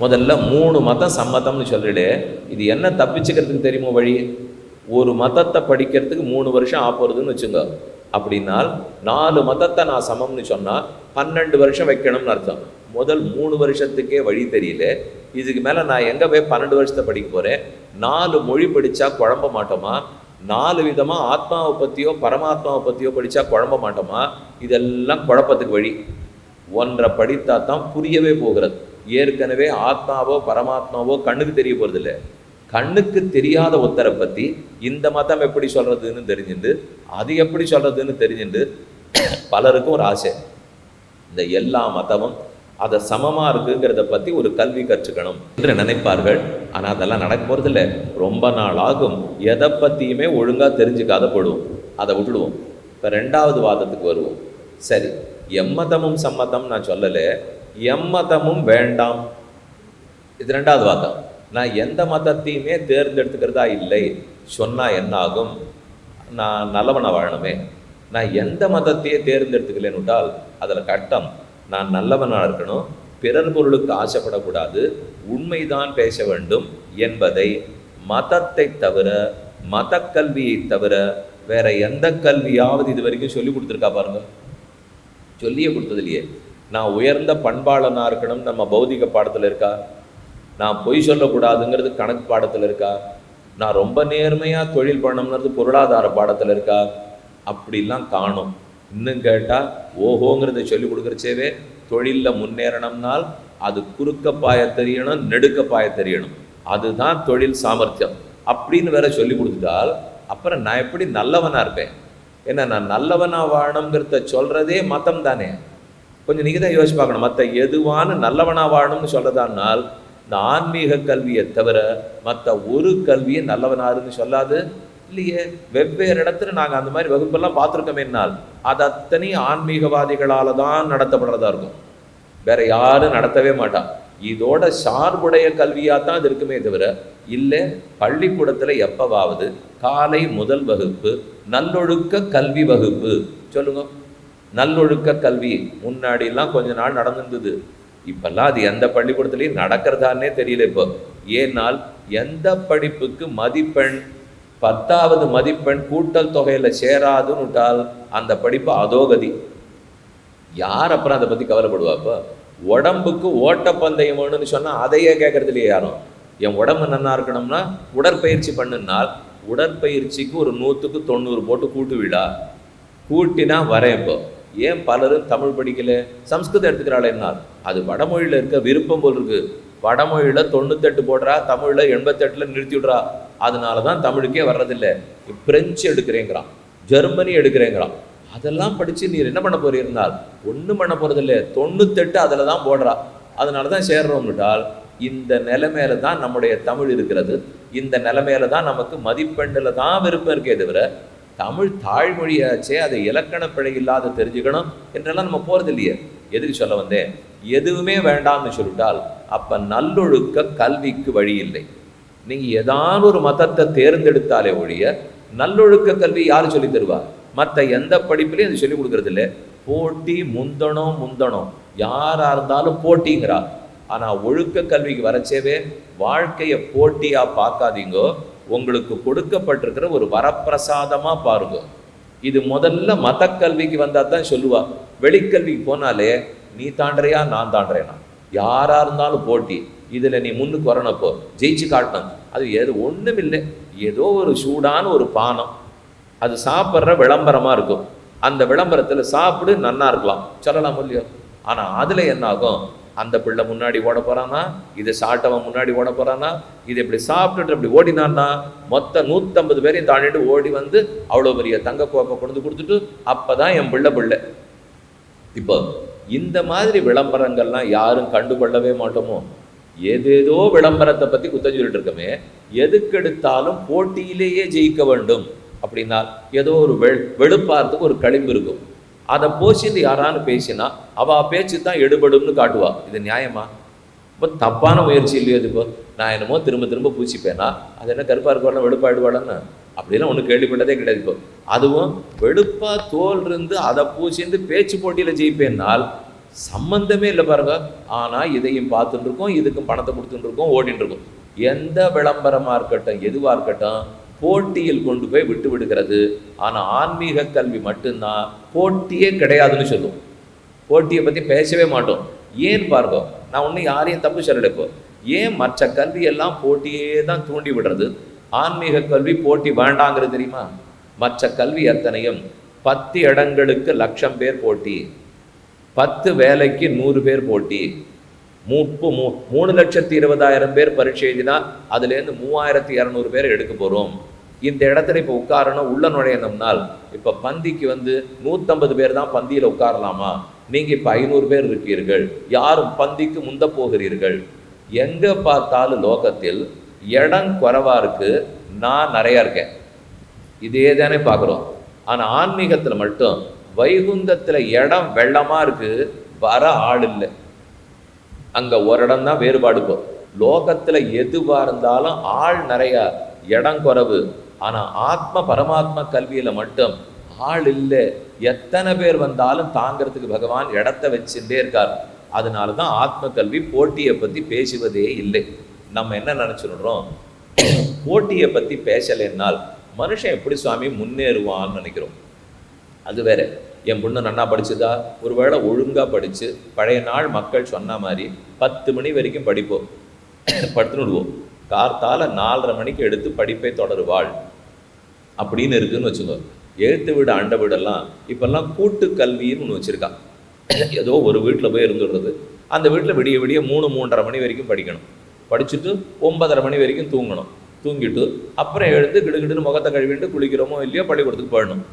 முதல்ல 3 மதம் சம்மதம்னு சொல்லிடு. இது என்ன தப்பிச்சுக்கிறதுக்கு தெரியுமோ வழி? ஒரு மதத்தை படிக்கிறதுக்கு 3 வருஷம் ஆப்போறதுன்னு வச்சுங்க. அப்படின்னால் 4 மதத்தை நான் சமம்னு சொன்னால் 12 வருஷம் வைக்கணும்னு அர்த்தம். முதல் 3 வருஷத்துக்கே வழி தெரியல. இதுக்கு மேலே நான் எங்கே போய் 12 வருஷத்தை படிக்க போகிறேன்? 4 மொழி படித்தா குழம்ப மாட்டோமா? 4 விதமாக ஆத்மாவை பற்றியோ பரமாத்மாவை பற்றியோ படித்தா குழம்ப மாட்டோமா? இதெல்லாம் குழப்பத்துக்கு வழி. ஒன்றை படித்தா தான் புரியவே போகிறது. ஏற்கனவே ஆத்மாவோ பரமாத்மாவோ கண்ணுக்கு தெரிய போகிறதில்ல. கண்ணுக்கு தெரியாத ஒருத்தரை பற்றி இந்த மதம் எப்படி சொல்கிறதுன்னு தெரிஞ்சுட்டு அது எப்படி சொல்கிறதுன்னு தெரிஞ்சுட்டு பலருக்கும் ஒரு ஆசை, இந்த எல்லா மதமும் அதை சமமாக இருக்குங்கிறத பற்றி ஒரு கல்வி கற்றுக்கணும் என்று நினைப்பார்கள். ஆனால் அதெல்லாம் நடக்க போகிறதில்ல. ரொம்ப நாள் ஆகும். எதை பற்றியுமே ஒழுங்காக தெரிஞ்சுக்காத போடுவோம், அதை விட்டுடுவோம். இப்போ 2வது வாதத்துக்கு வருவோம். சரி, எம்மதமும் சம்மதம் நான் சொல்லலை, எம்மதமும் வேண்டாம், இது 2வது வாதம். நான் எந்த மதத்தையுமே தேர்ந்தெடுத்துக்கிறதா இல்லை சொன்னால் என்ன ஆகும்? நான் நல்லவனை வாழணுமே. நான் எந்த மதத்தையே தேர்ந்தெடுத்துக்கலன்னு விட்டால் அதில் கட்டம். நான் நல்லவனாக இருக்கணும், பிறர் பொருளுக்கு ஆசைப்படக்கூடாது, உண்மைதான் பேச வேண்டும் என்பதை மதத்தை தவிர மத கல்வியை தவிர வேற எந்த கல்வியாவது இது வரைக்கும் சொல்லி கொடுத்துருக்கா பாருங்க? சொல்லியே கொடுத்தது இல்லையே. நான் உயர்ந்த பண்பாளனாக இருக்கணும் நம்ம பௌதிக பாடத்தில் இருக்கா? நான் பொய் சொல்லக்கூடாதுங்கிறது கணக்கு பாடத்தில் இருக்கா? நான் ரொம்ப நேர்மையாக தொழில் பண்ணணுங்கிறது பொருளாதார பாடத்தில் இருக்கா? அப்படிலாம் காணும். இன்னும் கேட்டால் ஓஹோங்கிறத சொல்லி கொடுக்குறச்சேவே தொழிலில் முன்னேறணும்னால் அது குறுக்க பாய தெரியணும், நெடுக்க பாய தெரியணும், அதுதான் தொழில் சாமர்த்தியம் அப்படின்னு வேற சொல்லி கொடுத்துட்டால் அப்புறம் நான் எப்படி நல்லவனாக இருப்பேன்? ஏன்னா நான் நல்லவனாக வாழணுங்கிறத சொல்கிறதே மதம் தானே. கொஞ்சம் நீங்கள் தான் யோசிச்சு பார்க்கணும். மற்ற எதுவான நல்லவனாக வாழணும்னு சொல்கிறதானால் இந்த ஆன்மீக கல்வியை தவிர மற்ற ஒரு கல்வியை நல்லவனாருன்னு சொல்லாது இல்லையே. வெவ்வேறு இடத்துல நாங்கள் அந்த மாதிரி வகுப்பெல்லாம் பார்த்துருக்கோமேனால் அது அத்தனை ஆன்மீகவாதிகளால் தான் நடத்தப்படுறதா இருக்கும், வேற யாரும் நடத்தவே மாட்டான். இதோட சார்புடைய கல்வியாக தான் அது இருக்குமே தவிர இல்லை. பள்ளிக்கூடத்தில் எப்பவாவது காலை முதல் வகுப்பு நல்லொழுக்க கல்வி வகுப்பு சொல்லுங்க. நல்லொழுக்க கல்வி முன்னாடிலாம் கொஞ்ச நாள் நடந்துருந்தது. இப்பெல்லாம் அது எந்த பள்ளிக்கூடத்துலையும் நடக்கிறதானே தெரியல இப்போ. ஏனால் எந்த படிப்புக்கு மதிப்பெண் 10வது மதிப்பெண் கூட்டல் தொகையில் சேராதுன்னு விட்டால் அந்த படிப்பு அதோகதி. யார் அப்புறம் அதை பற்றி கவலைப்படுவா? இப்போ உடம்புக்கு ஓட்டப்பந்தயம் வேணும்னு சொன்னால் அதையே கேட்கறது இல்லையே யாரும். என் உடம்பு நல்லா இருக்கணும்னா உடற்பயிற்சி பண்ணுனால் உடற்பயிற்சிக்கு ஒரு 100க்கு 90 போட்டு கூட்டு விழா கூட்டினா வரேன். இப்போ ஏன் பலரும் தமிழ் படிக்கல, சம்ஸ்கிருதம் எடுத்துக்கிறாள்? என்னால் அது வடமொழியில் இருக்க விருப்பம் போல் இருக்கு. வடமொழியில் 98 போடுறா, தமிழில் 88 நிறுத்தி விடுறா. அதனால தான் தமிழுக்கே வர்றதில்லை. பிரெஞ்சு எடுக்கிறேங்கிறான், ஜெர்மனி எடுக்கிறேங்கிறான். அதெல்லாம் படித்து நீர் என்ன பண்ண போறீர்னால் ஒன்றும் பண்ண போகிறதில்லை. 98 அதில் தான் போடுறா. அதனால தான் சேர்றோம்னுட்டால் இந்த நிலைமையில தான் நம்முடைய தமிழ் இருக்கிறது. இந்த நிலைமையில தான் நமக்கு மதிப்பெண்ணில் தான் விருப்பம் இருக்கே தவிர தமிழ் தாழ்மொழியாச்சே, அதை இலக்கண பிழை இல்லாத தெரிஞ்சுக்கணும் என்றெல்லாம் நம்ம போகிறது இல்லையே. எதுக்கு சொல்ல வந்தேன்? எதுவுமே வேண்டாம்னு சொல்லிட்டால் அப்போ நல்லொழுக்க கல்விக்கு வழி இல்லை. நீங்கள் ஏதாவது ஒரு மதத்தை தேர்ந்தெடுத்தாலே ஒழிய நல்லொழுக்க கல்வி யார் சொல்லி தருவா? மற்ற எந்த படிப்புலையும் அது சொல்லிக் கொடுக்கறது இல்லை. போட்டி முந்தணும் யாராக இருந்தாலும் போட்டிங்கிறா. ஆனால் ஒழுக்க கல்விக்கு வரச்சேவே வாழ்க்கையை போட்டியாக பார்க்காதீங்கோ, உங்களுக்கு கொடுக்கப்பட்டிருக்கிற ஒரு வரப்பிரசாதமாக பாருங்க. இது முதல்ல மத கல்விக்கு வந்தால் தான் சொல்லுவா. வெளிக்கல்விக்கு போனாலே நீ தாண்டுறியா நான் தாண்டுறேனா, யாராக இருந்தாலும் போட்டி. இதில் நீ முன்னுக்கு வரணுப்போ ஜெயிச்சு காட்டணும். அது ஒன்றும் இல்லை, ஏதோ ஒரு சூடான ஒரு பானம், அது சாப்பிட்ற விளம்பரமாக இருக்கும். அந்த விளம்பரத்தில் சாப்பிடு நன்னா இருக்கலாம் சொல்லலாம் இல்லையோ. ஆனால் அதில் என்ன ஆகும்? அந்த பிள்ளை முன்னாடி ஓட போகிறானா, இது சாட்டவன் முன்னாடி ஓட போகிறானா, இது இப்படி சாப்பிட்டுட்டு இப்படி ஓடினான்னா மொத்த 150 பேரையும் தாண்டிட்டு ஓடி வந்து அவ்வளோ பெரிய தங்க கோப்பை கொண்டு கொடுத்துட்டு அப்போ தான் என் பிள்ளை. இப்போ இந்த மாதிரி விளம்பரங்கள்லாம் யாரும் கண்டுகொள்ளவே மாட்டோமோ. ஏதேதோ விளம்பரத்தை பற்றி குத்தம் சொல்லிட்டு இருக்கமே. எதுக்கெடுத்தாலும் போட்டியிலேயே ஜெயிக்க வேண்டும் அப்படின்னா ஏதோ ஒரு வெளுப்பாரத்துக்கு ஒரு களிம்பு இருக்கும். அதை போசிட்டு யாரான்னு பேசினா அவள் பேச்சு தான் எடுபடும்னு காட்டுவா. இது நியாயமா? இப்போ தப்பான முயற்சி இல்லையோ? இது இப்போ நான் என்னமோ திரும்ப பூசிப்பேனா அது என்ன கருப்பாக இருக்க வெளுப்பாயிடுவாளன்னு அப்படிலாம் ஒன்று கேள்விப்பட்டதே கிடையாது. இப்போ அதுவும் வெளுப்பாக தோல் இருந்து அதை பூசிந்து பேச்சு போட்டியில் ஜெயிப்பேன்னால் சம்பந்தமே இல்லை பாருங்க. ஆனால் இதையும் பார்த்துட்டு இருக்கோம், இதுக்கும் பணத்தை கொடுத்துட்டு இருக்கோம், ஓடிட்டு இருக்கோம். எந்த விளம்பரமாக இருக்கட்டும், எதுவாக இருக்கட்டும், போட்டியில் கொண்டு போய் விட்டு விடுகிறது. ஆனால் ஆன்மீக கல்வி மட்டும்தான் போட்டியே கிடையாதுன்னு சொல்லுவோம். போட்டியை பற்றி பேசவே மாட்டோம். ஏன் பாருங்க, நான் ஒன்றும் யாரையும் தப்பு சொல்லலை. இப்போ ஏன் மற்ற கல்வியெல்லாம் போட்டியே தான் தூண்டி விடுறது, ஆன்மீக கல்வி போட்டி வேண்டாங்கிறது தெரியுமா? மற்ற கல்வி அத்தனையும் 10 இடங்களுக்கு 1,00,000 பேர் போட்டி, 10 வேலைக்கு 100 பேர் போட்டி, 3,20,000 பேர் பரீட்சை எழுதினா அதுலேருந்து 3,200 பேர் எடுக்க போகிறோம். இந்த இடத்துல இப்போ உட்காரணும், உள்ள நுழையணும்னால் இப்போ பந்திக்கு 150 பேர் தான் பந்தியில் உட்காரலாமா? நீங்கள் இப்போ 500 பேர் இருக்கீர்கள், யாரும் பந்திக்கு முந்த போகிறீர்கள். எங்கே பார்த்தாலும் லோகத்தில் இடம் குறைவா இருக்கு, நான் நிறையா இருக்கேன், இதே தானே பார்க்குறோம். ஆனால் ஆன்மீகத்தில் மட்டும் வைகுந்தத்தில் இடம் வெள்ளமாக இருக்குது, வர ஆள் இல்லை. அங்கே ஒரு இடம் தான் வேறுபாடு. இப்போ லோகத்தில் எதுவாக இருந்தாலும் ஆள் நிறையா, இடம் குறைவு. ஆனால் ஆத்ம பரமாத்ம கல்வியில் மட்டும் ஆள் இல்லை. எத்தனை பேர் வந்தாலும் தாங்கிறதுக்கு பகவான் இடத்த வச்சுட்டே இருக்கார். அதனால தான் ஆத்ம கல்வி போட்டியை பற்றி பேசுவதே இல்லை. நம்ம என்ன நினச்சிடுறோம், போட்டியை பற்றி பேசலைன்னால் மனுஷன் எப்படி சுவாமி முன்னேறுவான்னு நினைக்கிறோம். அது வேற. என் பொண்ணு நன்னா படிச்சுதா, ஒருவேளை ஒழுங்காக படித்து பழைய நாள் மக்கள் சொன்ன மாதிரி 10 மணி வரைக்கும் படிப்போம், படுத்துன்னு விடுவோம். கார்த்தால 4:30 மணிக்கு எடுத்து படிப்பை தொடருவாள் அப்படின்னு இருக்குதுன்னு வச்சுக்கோ. எழுத்து வீடு அண்ட வீடெல்லாம் இப்போல்லாம் கூட்டு கல்வின்னு ஒன்று வச்சுருக்கான். ஏதோ ஒரு வீட்டில் போய் இருந்துடுறது, அந்த வீட்டில் விடிய விடிய 3-3:30 மணி வரைக்கும் படிக்கணும், படிச்சுட்டு 9:30 மணி வரைக்கும் தூங்கணும், தூங்கிட்டு அப்புறம் எழுந்து கிடுகிடுன்னு முகத்தை கழுவிட்டு குளிக்கிறோமோ இல்லையோ பள்ளிக்கூடத்துக்கு போயிடணும்.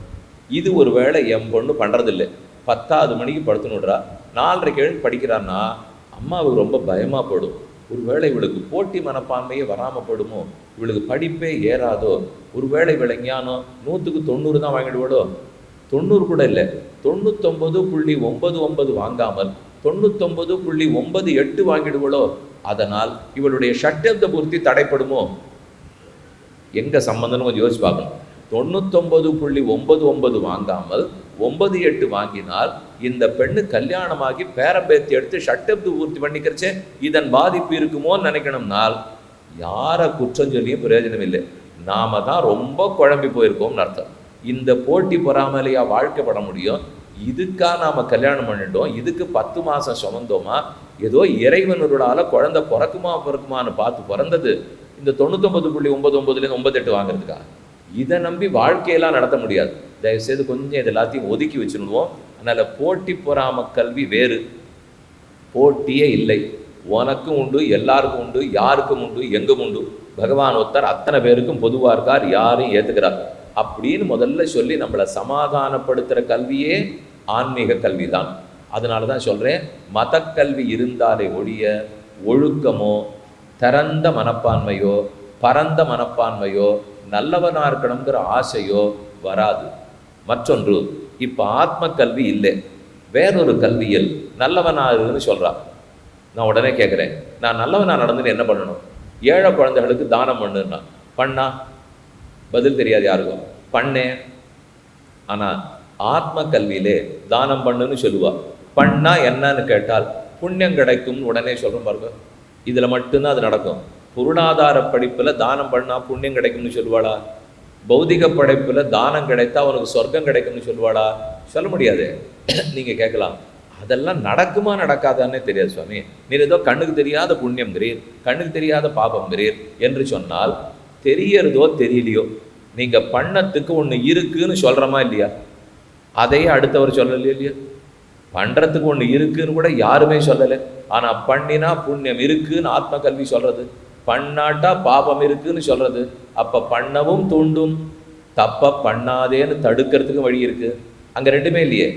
இது ஒரு வேளை என் பொண்ணு பண்ணுறதில்லை. 10வது மணிக்கு படுத்துன்னு விடுறா, 4:30 எழுந்து படிக்கிறான்னா அம்மாவுக்கு ரொம்ப பயமாக போடும். ஒருவேளை இவளுக்கு போட்டி மனப்பான்மையே வராமல் போடுமோ, இவளுக்கு படிப்பே ஏறாதோ, ஒருவேளை இவளை ஞானம் 100க்கு 90 தான் வாங்கிடுவாளோ, 90 கூட இல்லை, 99.99 வாங்காமல் 99.98 வாங்கிடுவாளோ, அதனால் இவளுடைய ஷட்டப்த பூர்த்தி தடைப்படுமோ? எங்கே சம்பந்தம்னு கொஞ்சம் யோசிச்சு பார்க்கணும். 99.99 வாங்காமல் 98 வாங்கினால் இந்த பெண்ணு கல்யாணமாகி பேரம்பேத்தி எடுத்து ஷட்டப்து பூர்த்தி பண்ணிக்கிறச்சே இதன் பாதிப்பு இருக்குமோன்னு நினைக்கணும்னால் யாரை குற்றம் சொல்லியும் பிரயோஜனம் இல்லை. நாம தான் ரொம்ப குழம்பி போயிருக்கோம்னு அர்த்தம். இந்த போட்டி பொறாமலையா வாழ்க்கைப்பட முடியும்? இதுக்காக நாம் கல்யாணம் பண்ணிட்டோம், இதுக்கு 10 மாதம் சுமந்தோமா, ஏதோ இறைவனருளால் குழந்தை பிறக்குமான்னு பார்த்து பிறந்தது இந்த 99.99 98 வாங்குறதுக்கா? இதை நம்பி வாழ்க்கையெல்லாம் நடத்த முடியாது. தயவுசெய்து கொஞ்சம் இது எல்லாத்தையும் ஒதுக்கி வச்சுடுவோம். அதனால் போட்டி பொறாம கல்வி வேறு, போட்டியே இல்லை. உனக்கும் உண்டு, எல்லாருக்கும் உண்டு, யாருக்கும் உண்டு, எங்கும் உண்டு. பகவான் ஒருத்தர் அத்தனை பேருக்கும் பொதுவாக இருக்கார், யாரையும் ஏற்றுக்கிறார் அப்படின்னு முதல்ல சொல்லி நம்மளை சமாதானப்படுத்துகிற கல்வியே ஆன்மீக கல்வி தான். அதனால தான் சொல்கிறேன், மதக்கல்வி இருந்தாலே ஒழிய ஒழுக்கமோ திறந்த மனப்பான்மையோ பரந்த மனப்பான்மையோ நல்லவனாக இருக்கணுங்கிற ஆசையோ வராது. மற்றொன்று, இப்போ ஆத்ம கல்வி இல்லை, வேறொரு கல்வியில் நல்லவனாகுன்னு சொல்கிறா. நான் உடனே கேட்குறேன், நான் நல்லவனாக நடந்துன்னு என்ன பண்ணணும்? ஏழை குழந்தைகளுக்கு தானம் பண்ணுன்னா பண்ணா பதில் தெரியாது யாருக்கும், பண்ணேன். ஆனால் ஆத்ம கல்வியிலே தானம் பண்ணுன்னு சொல்லுவா. பண்ணா என்னன்னு கேட்டால் புண்ணியம் கிடைக்கும்னு உடனே சொல்கிறோம் பாருங்க. இதில் மட்டும்தான் அது நடக்கும். பொருளாதார படிப்பில் தானம் பண்ணால் புண்ணியம் கிடைக்கும்னு சொல்லுவாளா? பௌதிக படைப்பில் தானம் கிடைத்தா அவனுக்கு சொர்க்கம் கிடைக்கும்னு சொல்லுவாளா? சொல்ல முடியாது. நீங்கள் கேட்கலாம், அதெல்லாம் நடக்குமா நடக்காதான்னே தெரியாது சுவாமி, நீர் ஏதோ கண்ணுக்கு தெரியாத புண்ணியம்ங்கிறீர், கண்ணுக்கு தெரியாத பாபம்ங்கிறீர் என்று சொன்னால் தெரியறதோ தெரியலையோ நீங்கள் பண்ணத்துக்கு ஒன்று இருக்குன்னு சொல்கிறோமா இல்லையா? அதையே அடுத்தவர் சொல்லலையோ இல்லையா? பண்ணுறதுக்கு ஒன்று இருக்குன்னு கூட யாருமே சொல்லலை. ஆனால் பண்ணினா புண்ணியம் இருக்குன்னு ஆத்ம கல்வி சொல்கிறது, பண்ணாட்டா பாபம் இருக்குன்னு சொல்கிறது. அப்போ பண்ணவும் தூண்டும், தப்ப பண்ணாதேன்னு தடுக்கிறதுக்கு வழி இருக்குது. அங்கே ரெண்டுமே இல்லையே.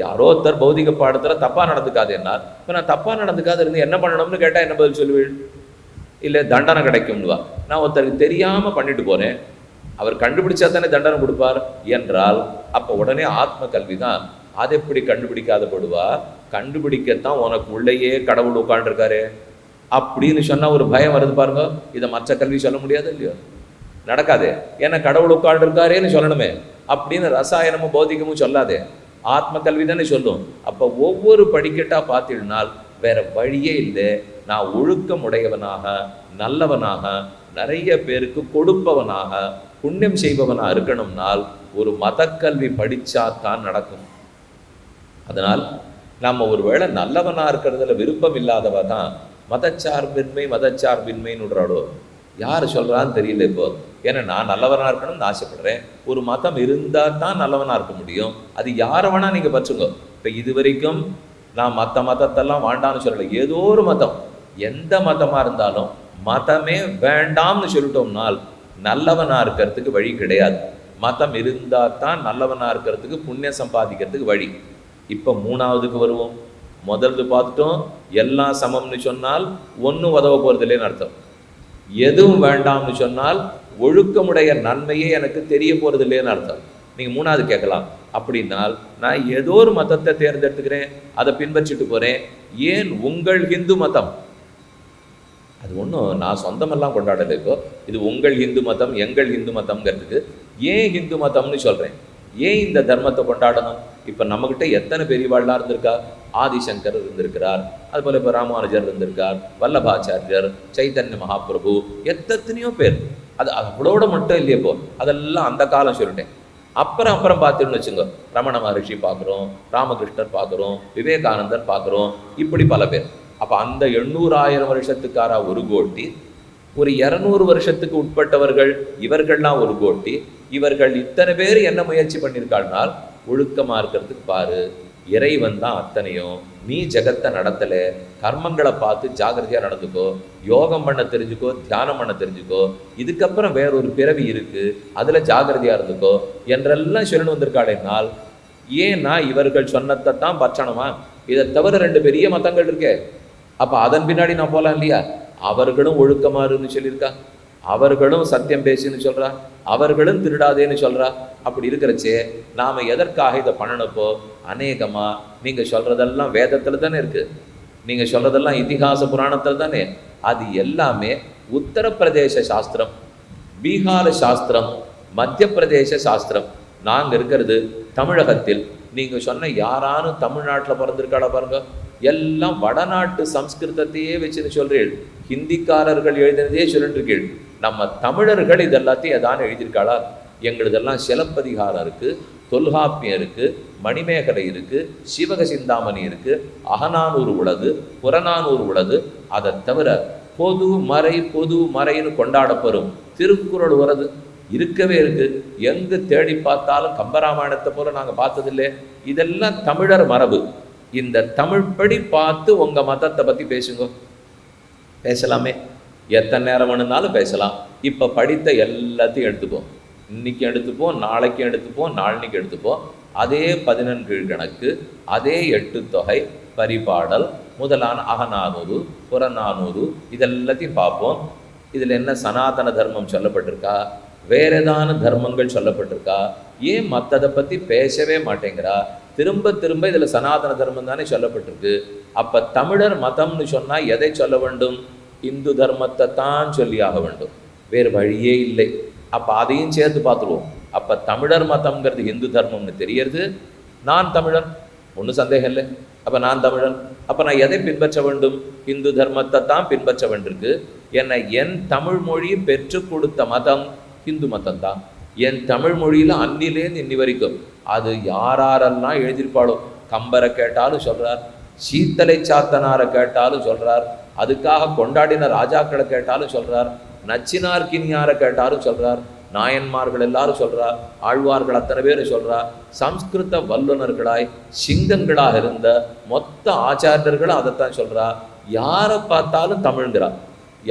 யாரோ ஒருத்தர் பௌதிக பாடத்தில் தப்பாக நடந்துக்காது என்னால், இப்போ நான் தப்பாக நடந்துக்காது இருந்து என்ன பண்ணணும்னு கேட்டால் என்ன பதில் சொல்லுவேன்? இல்லை தண்டனை கிடைக்கும்னுவா. நான் ஒருத்தருக்கு தெரியாமல் பண்ணிட்டு போகிறேன், அவர் கண்டுபிடிச்சா தானே தண்டனை கொடுப்பார் என்றால் அப்போ உடனே ஆத்ம கல்வி தான். அதை எப்படி கண்டுபிடிக்காத படுவா? கண்டுபிடிக்கத்தான் உனக்கு உள்ளேயே கடவுள் உட்காண்டிருக்காரு அப்படின்னு சொன்னால் ஒரு பயம் வருது பாருங்க. இதை மற்ற கல்வி சொல்ல முடியாது இல்லையோ, நடக்காதே. ஏன்னா கடவுள் உட்காண்டிருக்காரேன்னு சொல்லணுமே, அப்படின்னு ரசாயனமும் பௌதிகமும் சொல்லாதே. ஆத்ம கல்வி தானே சொல்லும். அப்போ ஒவ்வொரு படிக்கட்டா பார்த்தீங்கன்னால் வேற வழியே இல்லை. நான் ஒழுக்கம் உடையவனாக, நல்லவனாக, நிறைய பேருக்கு கொடுப்பவனாக, புண்ணியம் செய்பவனாக இருக்கணும்னால் ஒரு மதக்கல்வி படித்தாத்தான் நடக்கும். அதனால் நம்ம ஒருவேளை நல்லவனாக இருக்கிறதுல விருப்பம் இல்லாதவ தான் மதச்சார்பின்மைன்னு விடுறாடோ. யார் சொல்கிறான்னு தெரியல இப்போ. ஏன்னா நான் நல்லவனாக இருக்கணும்னு ஆசைப்படுறேன். ஒரு மதம் இருந்தால் தான் நல்லவனாக இருக்க முடியும். அது யாரை வேணால் நீங்கள் பச்சுங்க. இப்போ இது வரைக்கும் நான் மதத்தெல்லாம் வேண்டாம்னு சொல்லலை. ஏதோ ஒரு மதம், எந்த மதமாக இருந்தாலும் மதமே வேண்டாம்னு சொல்லிட்டோம்னால் நல்லவனாக இருக்கிறதுக்கு வழி கிடையாது. மதம் இருந்தால் தான் நல்லவனாக இருக்கிறதுக்கு, புண்ணியம் சம்பாதிக்கிறதுக்கு வழி. இப்போ மூணாவதுக்கு வருவோம். முதல்து பார்த்துட்டோம், எல்லாம் சமம்னு சொன்னால் ஒன்றும் உதவ போகிறது இல்லைன்னு அர்த்தம். எதுவும் வேண்டாம்னு சொன்னால் ஒழுக்கமுடைய நன்மையே எனக்கு தெரிய போகிறது இல்லைன்னு அர்த்தம். நீங்கள் மூணாவது கேட்கலாம், அப்படின்னால் நான் ஏதோ ஒரு மதத்தை தேர்ந்தெடுத்துக்கிறேன், அதை பின்பற்றிட்டு போகிறேன், ஏன் உங்கள் ஹிந்து மதம்? அது ஒன்றும் நான் சொந்தமெல்லாம் கொண்டாடலை. இப்போ இது உங்கள் ஹிந்து மதம், எங்கள் ஹிந்து மதம்ங்கிறதுக்கு ஏன் ஹிந்து மதம்னு சொல்கிறேன். ஏன் இந்த தர்மத்தை கொண்டாடணும்? இப்போ நம்மக்கிட்ட எத்தனை பெரியவாள்லாம் இருந்திருக்கா? ஆதிசங்கர் இருந்திருக்கிறார், அதுபோல் இப்போ ராமானுஜர் இருந்திருக்கார், வல்லபாச்சாரியர், சைத்தன்ய மகாபிரபு, எத்தனையோ பேர். அது அவ்வளோட மட்டும் இல்லையே. இப்போ அதெல்லாம் அந்த காலம் சொல்லிட்டேன். அப்புறம் பார்த்தீங்கன்னு வச்சுங்க, ரமண மகரிஷி பார்க்குறோம், ராமகிருஷ்ணர் பார்க்குறோம், விவேகானந்தர் பார்க்குறோம், இப்படி பல பேர். அப்போ அந்த 800,000 வருஷத்துக்காரா ஒரு கோட்டி, ஒரு 200 வருஷத்துக்கு உட்பட்டவர்கள் இவர்கள்லாம் ஒரு கோட்டி. இவர்கள் இத்தனை பேர் என்ன முயற்சி பண்ணியிருக்காள்னால் ஒழுக்கமாக இருக்கிறதுக்கு பாரு, இறைவன் தான் அத்தனையும், நீ ஜெகத்தை நடத்தலை, கர்மங்களை பார்த்து ஜாகிரதையாக நடந்துக்கோ, யோகம் பண்ண தெரிஞ்சுக்கோ, தியானம் பண்ண தெரிஞ்சுக்கோ, இதுக்கப்புறம் வேறொரு பிறவி இருக்குது, அதில் ஜாகிரதையாக இருந்துக்கோ என்றெல்லாம் சொல்லணும் வந்திருக்காளேனால், ஏன்னா இவர்கள் சொன்னதை தான் பற்றணுமா? இதை தவிர 2 பெரிய மதங்கள் இருக்கே. அப்போ அதன் பின்னாடி நான் போகலாம் இல்லையா? அவர்களும் ஒழுக்கமாறுன்னு சொல்லியிருக்கா, அவர்களும் சத்தியம் பேசுன்னு சொல்கிறா, அவர்களும் திருடாதேன்னு சொல்கிறா. அப்படி இருக்கிறச்சே நாம் எதற்காக இதை பண்ணனப்போ? அநேகமாக நீங்கள் சொல்கிறதெல்லாம் வேதத்தில் தானே இருக்குது, நீங்கள் சொல்கிறதெல்லாம் இதிகாச புராணத்தில் தானே. அது எல்லாமே உத்தரப்பிரதேச சாஸ்திரம், பீகார சாஸ்திரம், மத்திய பிரதேச சாஸ்திரம். நாங்கள் இருக்கிறது தமிழகத்தில். நீங்கள் சொன்ன யாரானும் தமிழ்நாட்டில் பிறந்திருக்காளா பாருங்க? எல்லாம் வடநாட்டு சம்ஸ்கிருதத்தையே வச்சுன்னு சொல்கிறீள். ஹிந்திக்காரர்கள் எழுதினதே சொல்லிட்டுருக்கீள். நம்ம தமிழர்கள் இதெல்லாத்தையும் எதான எழுதியிருக்காளா? எங்களுதெல்லாம் சிலப்பதிகாரம் இருக்குது, தொல்காப்பியம் இருக்குது, மணிமேகலை இருக்குது, சிவக சிந்தாமணி இருக்குது, அகநானூறு உள்ளது, புறநானூறு உள்ளது. அதை தவிர பொது மறைன்னு கொண்டாடப்பெறும் திருக்குறள் உறது இருக்கவே இருக்குது. எங்கு தேடி பார்த்தாலும் கம்பராமாயணத்தை போல நாங்கள் பார்த்ததில்லை. இதெல்லாம் தமிழர் மரபு. இந்த தமிழ் படி பார்த்து உங்கள் மதத்தை பற்றி பேசுங்க, பேசலாமே, எத்தனை நேரம் வேணும்னாலும் பேசலாம். இப்போ படித்த எல்லாத்தையும் எடுத்துப்போம், இன்னைக்கு எடுத்துப்போம், நாளைக்கு எடுத்துப்போம், நாளைக்கு எடுத்துப்போம். அதே 14 கீழ்கணக்கு, அதே 8 தொகை, பரிபாடல் முதலான அகநானூறு, புறநானூறு, இதெல்லாத்தையும் பார்ப்போம். இதில் என்ன சனாதன தர்மம் சொல்லப்பட்டிருக்கா, வேற ஏதான தர்மங்கள் சொல்லப்பட்டிருக்கா? ஏன் மற்றதை பற்றி பேசவே மாட்டேங்கிறா? திரும்ப இதில் சனாதன தர்மம் தானே சொல்லப்பட்டிருக்கு. அப்போ தமிழர் மதம்னு சொன்னால் எதை சொல்ல வேண்டும்? இந்து தர்மத்தை தான் சொல்லியாக வேண்டும், வேறு வழியே இல்லை. அப்போ அதையும் சேர்த்து பார்த்துருவோம். அப்போ தமிழர் மதம்ங்கிறது இந்து தர்மம்னு தெரியறது. நான் தமிழன், ஒன்றும் சந்தேகம் இல்லை. அப்போ நான் தமிழன், அப்போ நான் எதை பின்பற்ற வேண்டும்? இந்து தர்மத்தை தான் பின்பற்ற வேண்டியிருக்கு. என்னை என் தமிழ் மொழி பெற்றுக் கொடுத்த மதம் ஹிந்து மதம் தான். என் தமிழ் மொழியில் அன்னிலேருந்து இன்னி வரைக்கும் அது யாரெல்லாம் எழுதியிருப்பாளோ, கம்பரை கேட்டாலும் சொல்கிறார், சீத்தலை சாத்தனாரை கேட்டாலும் சொல்கிறார், அதுக்காக கொண்டாடின ராஜாக்களை கேட்டாலும் சொல்கிறார், நச்சினார் கிணியாரை கேட்டாலும் சொல்கிறார், நாயன்மார்கள் எல்லாரும் சொல்கிறார், ஆழ்வார்கள் அத்தனை பேர் சொல்கிறார். சம்ஸ்கிருத வல்லுநர்களாய் சிங்கங்களாக இருந்த மொத்த ஆச்சாரியர்களும் அதைத்தான் சொல்கிறார். யாரை பார்த்தாலும் தமிழ்ங்கிறார்,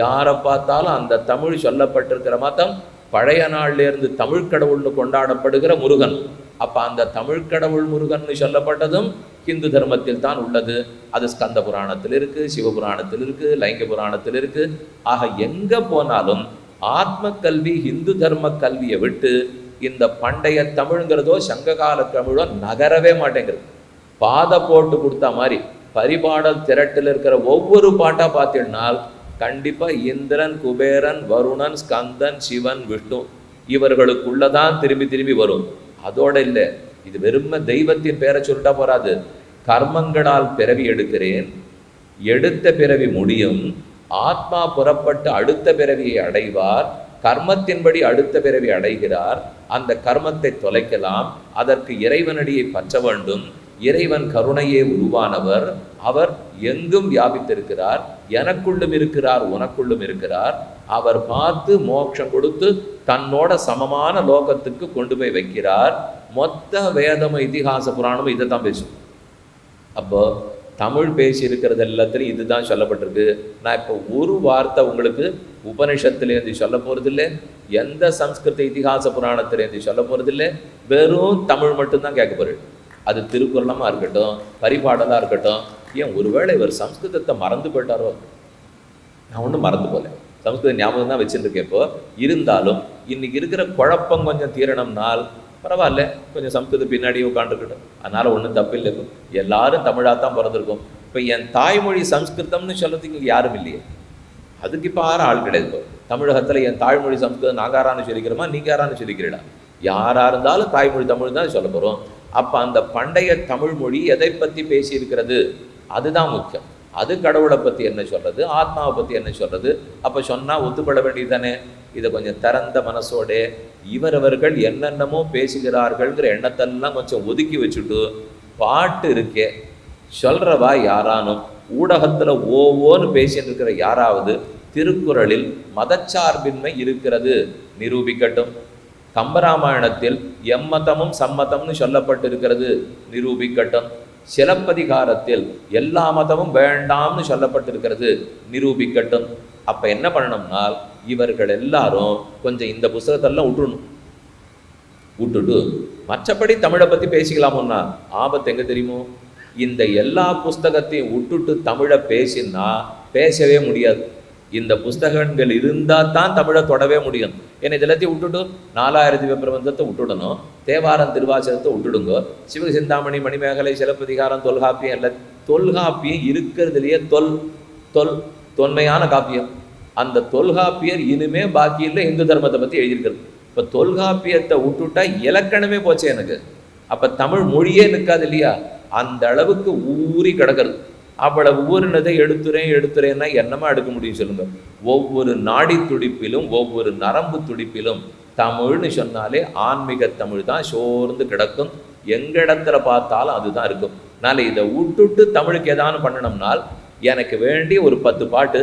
யாரை பார்த்தாலும் அந்த தமிழ் சொல்லப்பட்டிருக்கிற மதம் பழைய நாள்லேருந்து தமிழ் கடவுள்னு கொண்டாடப்படுகிற முருகன். அப்போ அந்த தமிழ் கடவுள் முருகன்னு சொல்லப்பட்டதும் ஹிந்து தர்மத்தில் தான் உள்ளது. அது ஸ்கந்த புராணத்தில் இருக்குது, சிவபுராணத்தில் இருக்குது, லைங்க புராணத்தில் இருக்குது. ஆக எங்கே போனாலும் ஆத்ம கல்வி, ஹிந்து தர்ம கல்வியை விட்டு இந்த பண்டைய தமிழ்ங்கிறதோ சங்ககால தமிழோ நகரவே மாட்டேங்கிறது. பாதை போட்டு கொடுத்தா மாதிரி பரிபாடல் திரட்டில் இருக்கிற ஒவ்வொரு பாட்டாக பார்த்தீங்கன்னால் கண்டிப்பாக இந்திரன், குபேரன், வருணன், ஸ்கந்தன், சிவன், விஷ்ணு இவர்களுக்குள்ளதான் திரும்பி வரும். அதோடு இல்லை, இது வெறும தெய்வத்தின் பேரை சொல்லிட்டா போறாது. கர்மங்களால் பிறவி எடுக்கிறேன், எடுத்த பிறவி முடியும், ஆத்மா புறப்பட்டு அடுத்த பிறவியை அடைவார், கர்மத்தின்படி அடுத்த பிறவி அடைகிறார், அந்த கர்மத்தை தொலைக்கலாம், அதற்கு இறைவனடியை பற்ற வேண்டும், இறைவன் கருணையே உருவானவர், அவர் எங்கும் வியாபித்திருக்கிறார், எனக்குள்ளும் இருக்கிறார் உனக்குள்ளும் இருக்கிறார், அவர் பார்த்து மோட்சம் கொடுத்து தன்னோட சமமான லோகத்துக்கு கொண்டு போய் வைக்கிறார். மொத்த வேதமும் இதிகாச புராணமும் இதை தான் பேசும். அப்போ தமிழ் பேசி இருக்கிறது எல்லாத்திலையும் இதுதான் சொல்லப்பட்டிருக்கு. நான் இப்போ ஒரு வார்த்தை உங்களுக்கு உபனிஷத்துலேருந்து சொல்ல போகிறதில்லை, எந்த சம்ஸ்கிருத இதிகாச புராணத்திலேருந்து சொல்ல போகிறதில்லை, வெறும் தமிழ் மட்டும்தான் கேட்க போகிறேன். அது திருக்குறளமாக இருக்கட்டும், பரிபாடலாக இருக்கட்டும். ஏன் ஒருவேளை இவர் சம்ஸ்கிருதத்தை மறந்து போயிட்டாரோ? நான் ஒன்றும் மறந்து போகல, சம்ஸ்கிருத ஞாபகம் தான் வச்சுருக்கேன். இப்போ இருந்தாலும் இன்னைக்கு இருக்கிற குழப்பம் கொஞ்சம் தீரணும்னால் பரவாயில்ல, கொஞ்சம் சம்ஸ்கிருத பின்னாடியே உட்காந்துருக்கட்டும், அதனால் ஒன்றும் தப்பு இல்லை. இப்போ எல்லாரும் தமிழாக தான் பிறந்திருக்கோம். இப்போ என் தாய்மொழி சம்ஸ்கிருதம்னு சொல்கிறதுக்கு இங்கே யாரும் இல்லையே, அதுக்கு இப்போ யாரும் ஆள் கிடையாது. இப்போ தமிழகத்தில் என் தாய்மொழி சம்ஸ்கிருதம் நாங்கள் யாரான்னு சொல்லிக்கிறோமா, நீங்கள் யாரான்னு சொல்லிக்கிறீடா? யாராக இருந்தாலும் தாய்மொழி தமிழ் தான் சொல்ல போகிறோம். அப்போ அந்த பண்டைய தமிழ் மொழி எதை பற்றி பேசியிருக்கிறது அதுதான் முக்கியம். அது கடவுளை பற்றி என்ன சொல்கிறது, ஆத்மாவை பற்றி என்ன சொல்கிறது. அப்போ சொன்னால் ஒத்துப்பட வேண்டியது தானே. இதை கொஞ்சம் திறந்த மனசோட இவரவர்கள் என்னென்னமோ பேசுகிறார்கள்ங்கிற எண்ணத்தெல்லாம் கொஞ்சம் ஒதுக்கி வச்சுட்டு, பாட்டு இருக்கே சொல்கிறவா யாரானும் ஊடகத்தில் ஓவோன்னு பேசிட்டு இருக்கிற யாராவது திருக்குறளில் மதச்சார்பின்மை இருக்கிறது நிரூபிக்கட்டும். கம்பராமாயணத்தில் எம்மதமும் சம்மதம்னு சொல்லப்பட்டிருக்கிறது நிரூபிக்கட்டும். சிலப்பதிகாரத்தில் எல்லா மதமும் வேண்டாம்னு சொல்லப்பட்டிருக்கிறது நிரூபிக்கட்டும். அப்போ என்ன பண்ணணும்னால் இவர்கள் எல்லாரும் கொஞ்சம் இந்த புஸ்தகத்தெல்லாம் விட்டுட்டு மற்றபடி தமிழை பற்றி பேசிக்கலாமோன்னா ஆபத்து எங்கே தெரியுமோ? இந்த எல்லா புஸ்தகத்தையும் விட்டுட்டு தமிழை பேசினா பேசவே முடியாது. இந்த புஸ்தகங்கள் இருந்தால் தான் தமிழை தொடவே முடியும். ஏன்னா இதெல்லாத்தையும் விட்டுட்டு 4000 திவ்ய பிரபந்தத்தை விட்டுடணும், தேவாரம் திருவாசகத்தை விட்டுடுங்க, சிவக சிந்தாமணி மணிமேகலை சிலப்பதிகாரம் தொல்காப்பியம் எல்லாம். தொல்காப்பியம் இருக்கிறதுலையே தொன்மையான காப்பியம். அந்த தொல்காப்பியர் இனிமே பாக்கி இல்லை இந்து தர்மத்தை பற்றி எழுதியிருக்கிறது. இப்போ தொல்காப்பியத்தை விட்டுட்டா இலக்கணமே போச்சு எனக்கு. அப்போ தமிழ் மொழியே நிற்காது இல்லையா? அந்த அளவுக்கு ஊறி கிடக்கிறது. அவ்வளவு ஊறினதை எடுத்துறேன்னா என்னமா எடுக்க முடியும் சொல்லுங்க? ஒவ்வொரு நாடி துடிப்பிலும் ஒவ்வொரு நரம்பு துடிப்பிலும் தமிழ்னு சொன்னாலே ஆன்மீக தமிழ் தான் சோர்ந்து கிடக்கும். எங்க இடத்துல பார்த்தாலும் அதுதான் இருக்கும். அதனால இதை விட்டுட்டு தமிழுக்கு ஏதானு பண்ணணும்னால் எனக்கு வேண்டிய ஒரு 10 பாட்டு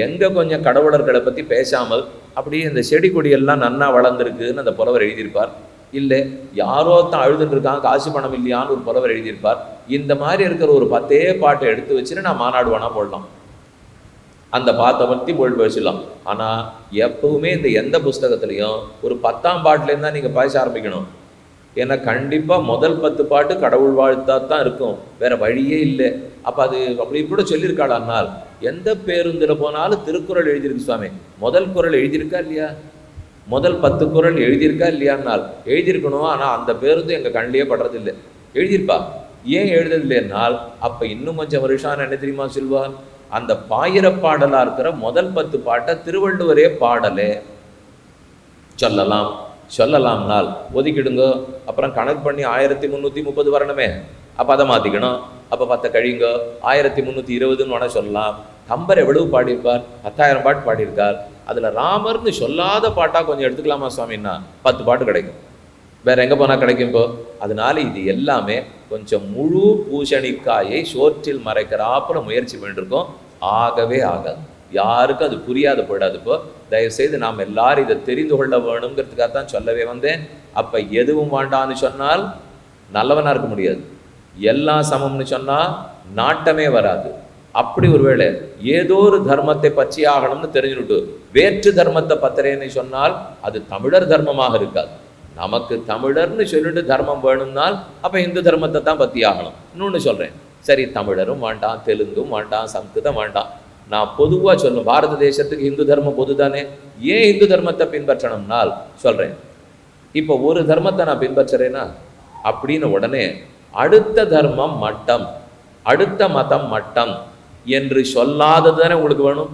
எங்கே கொஞ்சம் கடவுளர்களை பற்றி பேசாமல் அப்படியே இந்த செடி கொடியெல்லாம் நன்னா வளர்ந்துருக்குன்னு அந்த புலவர் எழுதியிருப்பார். இல்லை யாரோ தான் அழுதுன்னு இருக்காங்க, காசு பணம் இல்லையான்னு ஒரு புலவர் எழுதியிருப்பார். இந்த மாதிரி இருக்கிற ஒரு 10 பாட்டை எடுத்து வச்சுன்னு நான் மாநாடு வேணா போடலாம், அந்த பாட்டை பற்றி போட்டு பேசலாம். ஆனால் எப்பவுமே இந்த எந்த புஸ்தகத்துலையும் ஒரு 10ஆம் பாட்டிலேருந்து தான் நீங்கள் பேச ஆரம்பிக்கணும். ஏன்னா கண்டிப்பாக முதல் 10 பாட்டு கடவுள் வாழ்த்தா தான் இருக்கும், வேற வழியே இல்லை. அப்போ அது அப்படி கூட சொல்லியிருக்காளானால் எந்த பேருந்தில் போனாலும் திருக்குறள் எழுதியிருக்கு சுவாமி, முதல் குறள் எழுதியிருக்கா இல்லையா, முதல் 10 குறள் எழுதியிருக்கா இல்லையானால் எழுதியிருக்கணும். ஆனால் அந்த பேருந்து எங்கள் கண்ணிலேயே படுறதில்லை. எழுதியிருப்பா, ஏன் எழுதுறதில்லைன்னால் அப்போ இன்னும் கொஞ்சம் வருஷம் என்ன தெரியுமா சொல்வார், அந்த பாயிரப்பாடலாக இருக்கிற முதல் 10 பாட்டை திருவள்ளுவரே பாடலே சொல்லலாம்னால் ஒதுக்கிடுங்க. அப்புறம் கணக்கு பண்ணி 1330 வரணுமே, அப்போ அதை மாற்றிக்கணும். அப்போ 10 கழிங்க 1320ன்னு வேணால் சொல்லலாம். கம்பர் எவ்வளவு பாடியிருப்பார்? 10,000 பாட்டு பாடியிருக்கார். அதில் ராமர்னு சொல்லாத பாட்டாக கொஞ்சம் எடுத்துக்கலாமா சுவாமின்னா 10 பாட்டு கிடைக்கும். வேற எங்கே போனால் கிடைக்கும் இப்போ? அதனால இது எல்லாமே கொஞ்சம் முழு பூசணிக்காயை சோற்றில் மறைக்கிறாப்புல முயற்சி பண்ணிருக்கோம். ஆகவே ஆகாது, யாருக்கும் அது புரியாத போயிடாது. இப்போ தயவுசெய்து நாம் எல்லாரும் இதை தெரிந்து கொள்ள வேணுங்கிறதுக்காக தான் சொல்லவே வந்தேன். அப்போ எதுவும் வேண்டான்னு சொன்னால் நல்லவனாக இருக்க முடியாது, எல்லாம் சமம்னு சொன்னால் நாட்டமே வராது. அப்படி ஒருவேளை ஏதோ ஒரு தர்மத்தை பற்றி ஆகணும்னு தெரிஞ்சுட்டு வேற்று தர்மத்தை பத்திரேன்னு சொன்னால் அது தமிழர் தர்மமாக இருக்காது. நமக்கு தமிழர்னு சொல்லிட்டு தர்மம் வேணும்னால் அப்போ இந்து தர்மத்தை தான் பற்றி ஆகணும். இன்னொன்று சொல்கிறேன், சரி தமிழரும் வேண்டாம், தெலுங்கும் வேண்டாம், சம்ஸ்கிருதம் வேண்டாம், நான் பொதுவாக சொல்லணும், பாரத தேசத்துக்கு இந்து தர்மம் பொது தானே, ஏன் இந்து தர்மத்தை பின்பற்றணும்னால் சொல்கிறேன். இப்போ ஒரு தர்மத்தை நான் பின்பற்றுறேன்னா அப்படின்னு உடனே அடுத்த தர்மம் மட்டம், அடுத்த மதம் மட்டம் என்று சொல்லாதது தானே உங்களுக்கு வேணும்.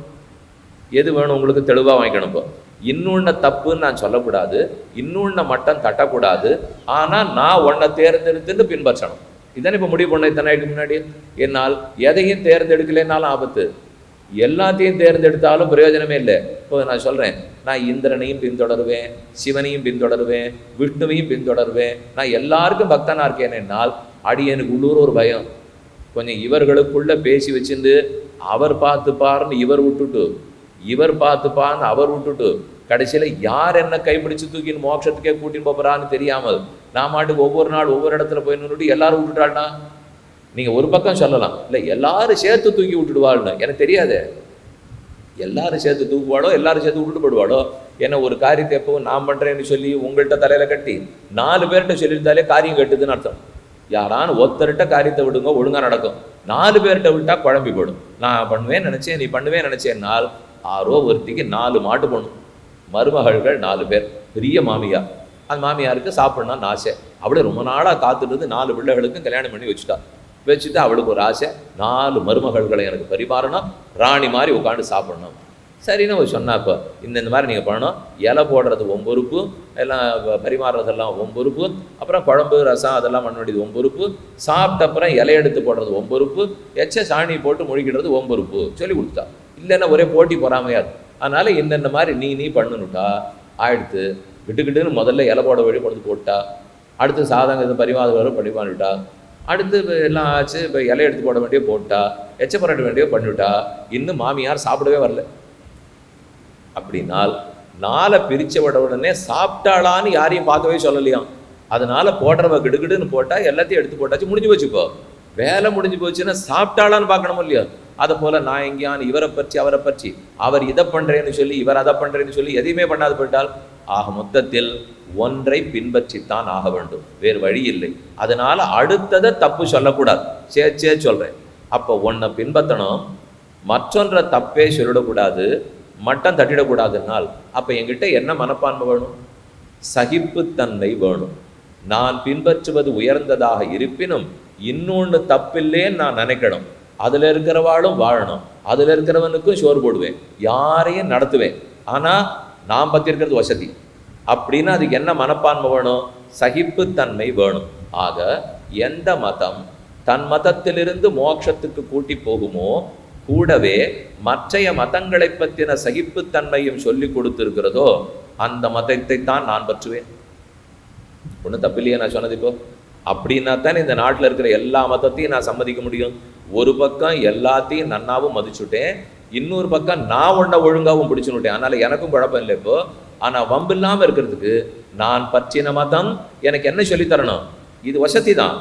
எது வேணும் உங்களுக்கு தெளிவாக வாங்கிக்கணும். இப்போ இன்னொன்ன தப்புன்னு நான் சொல்லக்கூடாது, இன்னொன்ன மட்டம் தட்டக்கூடாது. ஆனால் நான் உன்னை தேர்ந்தெடுத்துன்னு பின்பற்றணும். இதானே இப்போ முடிவு பண்ண இத்தனை நாளைக்கு முன்னாடி. என்னால் எதையும் தேர்ந்தெடுக்கலைன்னாலும் ஆபத்து, எல்லாத்தையும் தேர்ந்தெடுத்தாலும் பிரயோஜனமே இல்லை. இப்போ நான் சொல்கிறேன், நான் இந்திரனையும் பின்தொடருவேன், சிவனையும் பின்தொடருவேன், விஷ்ணுவையும் பின்தொடருவேன், நான் எல்லாருக்கும் பக்தனாக இருக்கேன். என்னால் அடியனுக்கு உள்ளூர் ஒரு பயம். கொஞ்சம் இவர்களுக்குள்ள பேசி வச்சுருந்து அவர் பார்த்துப்பாருன்னு இவர் விட்டுட்டு, இவர் பார்த்துப்பான்னு அவர் விட்டுட்டு, கடைசியில் யார் என்ன கைப்பிடிச்சு தூக்கின்னு மோட்சத்துக்கே கூட்டின்னு போகிறான்னு தெரியாமல் நான் மாட்டுக்கு ஒவ்வொரு நாள் ஒவ்வொரு இடத்துல போய் நின்றுட்டு எல்லாரும் விட்டுட்டாள்னா நீங்கள் ஒரு பக்கம் சொல்லலாம், இல்லை எல்லாரும் சேர்த்து தூக்கி விட்டுடுவாள்னு. எனக்கு தெரியாது, எல்லாரும் சேர்த்து தூக்குவாளோ எல்லாரும் சேர்த்து விட்டுட்டு போடுவாளோ. ஏன்னா ஒரு காரியத்தை எப்பவும் நான் பண்ணுறேன்னு சொல்லி உங்கள்கிட்ட தலையில் கட்டி 4 பேர்கிட்ட சொல்லியிருந்தாலே காரியம் கட்டுதுன்னு அர்த்தம். யாரான்னு ஒருத்தர்கிட்ட காரியத்தை விடுங்க, ஒழுங்காக நடக்கும். 4 பேர்கிட்ட விட்டால் குழம்பி போடும். நான் பண்ணுவேன் நினச்சேன், நீ பண்ணுவேன் நினச்சேன்னால் ஆரோ ஒருத்திக்கு 4 மாட்டு போடணும். மருமகள்கள் 4 பேர், பெரிய மாமியார். அந்த மாமியாருக்கு சாப்பிட்ணும்னு ஆசை. அப்படியே ரொம்ப நாளாக காத்துட்டு 4 பிள்ளைகளுக்கும் கல்யாணம் பண்ணி வச்சுட்டு அவளுக்கு ஒரு ஆசை, 4 மருமகள்களை எனக்கு பரிமாறணும், ராணி மாதிரி உட்காந்து சாப்பிடணும். சரின்னு அவள் சொன்னா, இப்போ இந்த மாதிரி நீங்கள் பண்ணணும், இலை போடுறது உன் பொறுப்பு, எல்லாம் பரிமாறுறதெல்லாம் உன் பொறுப்பு, அப்புறம் குழம்பு ரசம் அதெல்லாம் பண்ண வேண்டியது உன் பொறுப்பு, சாப்பிட்ட அப்புறம் இலை எடுத்து போடுறது உன் பொறுப்பு, எச்ச சாணி போட்டு முழுகிடுறது உன் பொறுப்பு சொல்லி கொடுத்தா. இல்லைன்னா ஒரே போட்டி பொறாமையாது. அதனால் இந்த மாதிரி நீ பண்ணுனுட்டா ஆயிடுத்து. விட்டுக்கிட்டுன்னு முதல்ல இலை போட வழி கொண்டு போட்டா, அடுத்து சாதம் இது பரிமாறுவாரும் பரிமாறிட்டா, அடுத்து எல்லாம் ஆச்சு. இப்போ இலை எடுத்து போட வேண்டிய போட்டா, எச்ச புரட்ட வேண்டிய பண்ணிவிட்டா. இன்னும் மாமியார் சாப்பிடவே வரல. அப்படின்னால் 4 பிரித்த உடனே சாப்பிட்டாளான்னு யாரையும் பார்க்கவே சொல்லலையாம். அதனால போடுறவ கிடுகிடுன்னு போட்டால் எல்லாத்தையும் எடுத்து போட்டாச்சு, முடிஞ்சு போச்சுப்போ. வேலை முடிஞ்சு போச்சுன்னா சாப்பிட்டாளான்னு பார்க்கணும் இல்லையா? அதை போல் நான் எங்கேயான்னு இவரை பற்றி அவரை பற்றி, அவர் இதை பண்ணுறேன்னு சொல்லி இவர் அதை பண்ணுறேன்னு சொல்லி எதையுமே பண்ணாது போயிட்டால் ஆக மொத்தத்தில் ஒன்றை பின்பற்றித்தான் ஆக வேண்டும், வேறு வழி இல்லை. அதனால அடுத்ததை தப்பு சொல்லக்கூடாது, சே சொல்கிறேன். அப்போ ஒன்றை பின்பற்றணும், மற்றொன்றை தப்பே சொல்லிடக்கூடாது, மட்டம் தட்டிடக்கூடாதுன்னால் அப்போ என்கிட்ட என்ன மனப்பான்மை வேணும்? சகிப்புத்தன்மை வேணும். நான் பின்பற்றுவது உயர்ந்ததாக இருப்பினும் இன்னொன்று தப்பில்லேன்னு நான் நினைக்கணும். அதில் இருக்கிறவாளும் வாழணும், அதில் இருக்கிறவனுக்கும் சோறு போடுவேன், யாரையும் நடத்துவேன். ஆனால் நான் பற்றி இருக்கிறது வசதி அப்படின்னு அதுக்கு என்ன மனப்பான்மை வேணும்? சகிப்புத்தன்மை வேணும். ஆக எந்த மதம் தன் மதத்திலிருந்து மோட்சத்துக்கு கூட்டி போகுமோ கூடவே மற்றைய மதங்களை பற்றின சகிப்புத்தன்மையும் சொல்லி கொடுத்துருக்கிறதோ அந்த மதத்தை தான் நான் பற்றுவேன். ஒன்றும் தப்பில்லையே நான் சொன்னது. இப்போ அப்படின்னா தான் இந்த நாட்டில் இருக்கிற எல்லா மதத்தையும் நான் சம்மதிக்க முடியும். ஒரு பக்கம் எல்லாத்தையும் நன்னாவும் மதிச்சுட்டேன், இன்னொரு பக்கம் நான் ஒன்றை ஒழுங்காகவும் பிடிச்சுன்னுட்டேன். அதனால் எனக்கும் குழப்பம் இல்லை இப்போ. ஆனால் வம்பு இல்லாமல் இருக்கிறதுக்கு நான் பற்றின மதம் எனக்கு என்ன சொல்லித்தரணும்? இது வசதி தான்,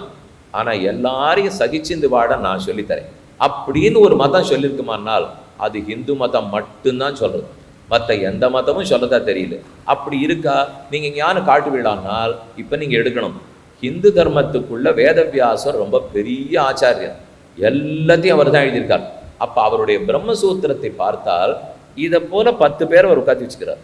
ஆனால் எல்லாரையும் சகிச்சிந்து வாட நான் சொல்லித்தரேன் அப்படின்னு ஒரு மதம் சொல்லியிருக்குமானால் அது ஹிந்து மதம் மட்டும்தான் சொல்கிறது, மற்ற எந்த மதமும் சொல்லதான் தெரியல. அப்படி இருக்கா? நீங்கள் ஞானம் காட்டுவீடானால் இப்போ நீங்கள் எடுக்கணும். ஹிந்து தர்மத்துக்குள்ள வேதவியாசர் ரொம்ப பெரிய ஆச்சாரியர், எல்லாத்தையும் அவர் தான் எழுதியிருக்கார். அப்போ அவருடைய பிரம்மசூத்திரத்தை பார்த்தால் இதை போல 10 பேர் அவர் உட்காந்து வச்சுக்கிறார்.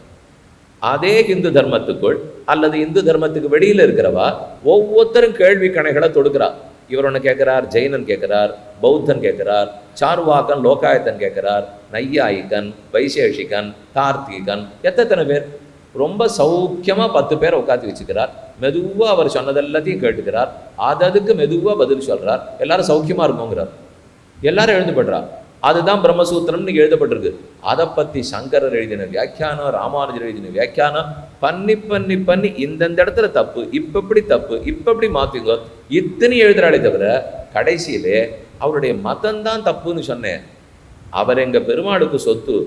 அதே ஹிந்து தர்மத்துக்குள் அல்லது இந்து தர்மத்துக்கு வெளியில் இருக்கிறவா ஒவ்வொருத்தரும் கேள்வி கணைகளை தொடுக்கிறார். இவர் ஒன்று கேட்குறார், ஜெயினன் கேட்குறார், பௌத்தன் கேட்குறார், சார்வாக்கன் லோகாயத்தன் கேட்குறார், நையாயிகன், வைசேஷிகன், கார்த்திகன், எத்தனை பேர். ரொம்ப சௌக்கியமாக 10 பேரை உட்காந்து வச்சுக்கிறார். மெதுவாக அவர் சொன்னதெல்லாத்தையும் கேட்டுக்கிறார், அதுக்கு மெதுவாக பதில் சொல்கிறார். எல்லாரும் சௌக்கியமாக இருக்குங்கிறார், எல்லாரும் எழுதப்படுறார். அதுதான் பிரம்மசூத்திரம்னு எழுதப்பட்டிருக்கு. அதை பற்றி சங்கரர் எழுதின வியாக்கியானம், ராமானுஜர் எழுதின வியாக்கியானம் பண்ணி பண்ணி பண்ணி இந்தந்த இடத்துல தப்பு, இப்போ எப்படி தப்பு, இப்போ எப்படி மாற்றுங்க, இத்தனை எழுதுறாளே தவிர கடைசியிலே அவருடைய மதம்தான் தப்புன்னு சொன்னேன். அவர் எங்கள் பெருமாளுக்கு சொத்து,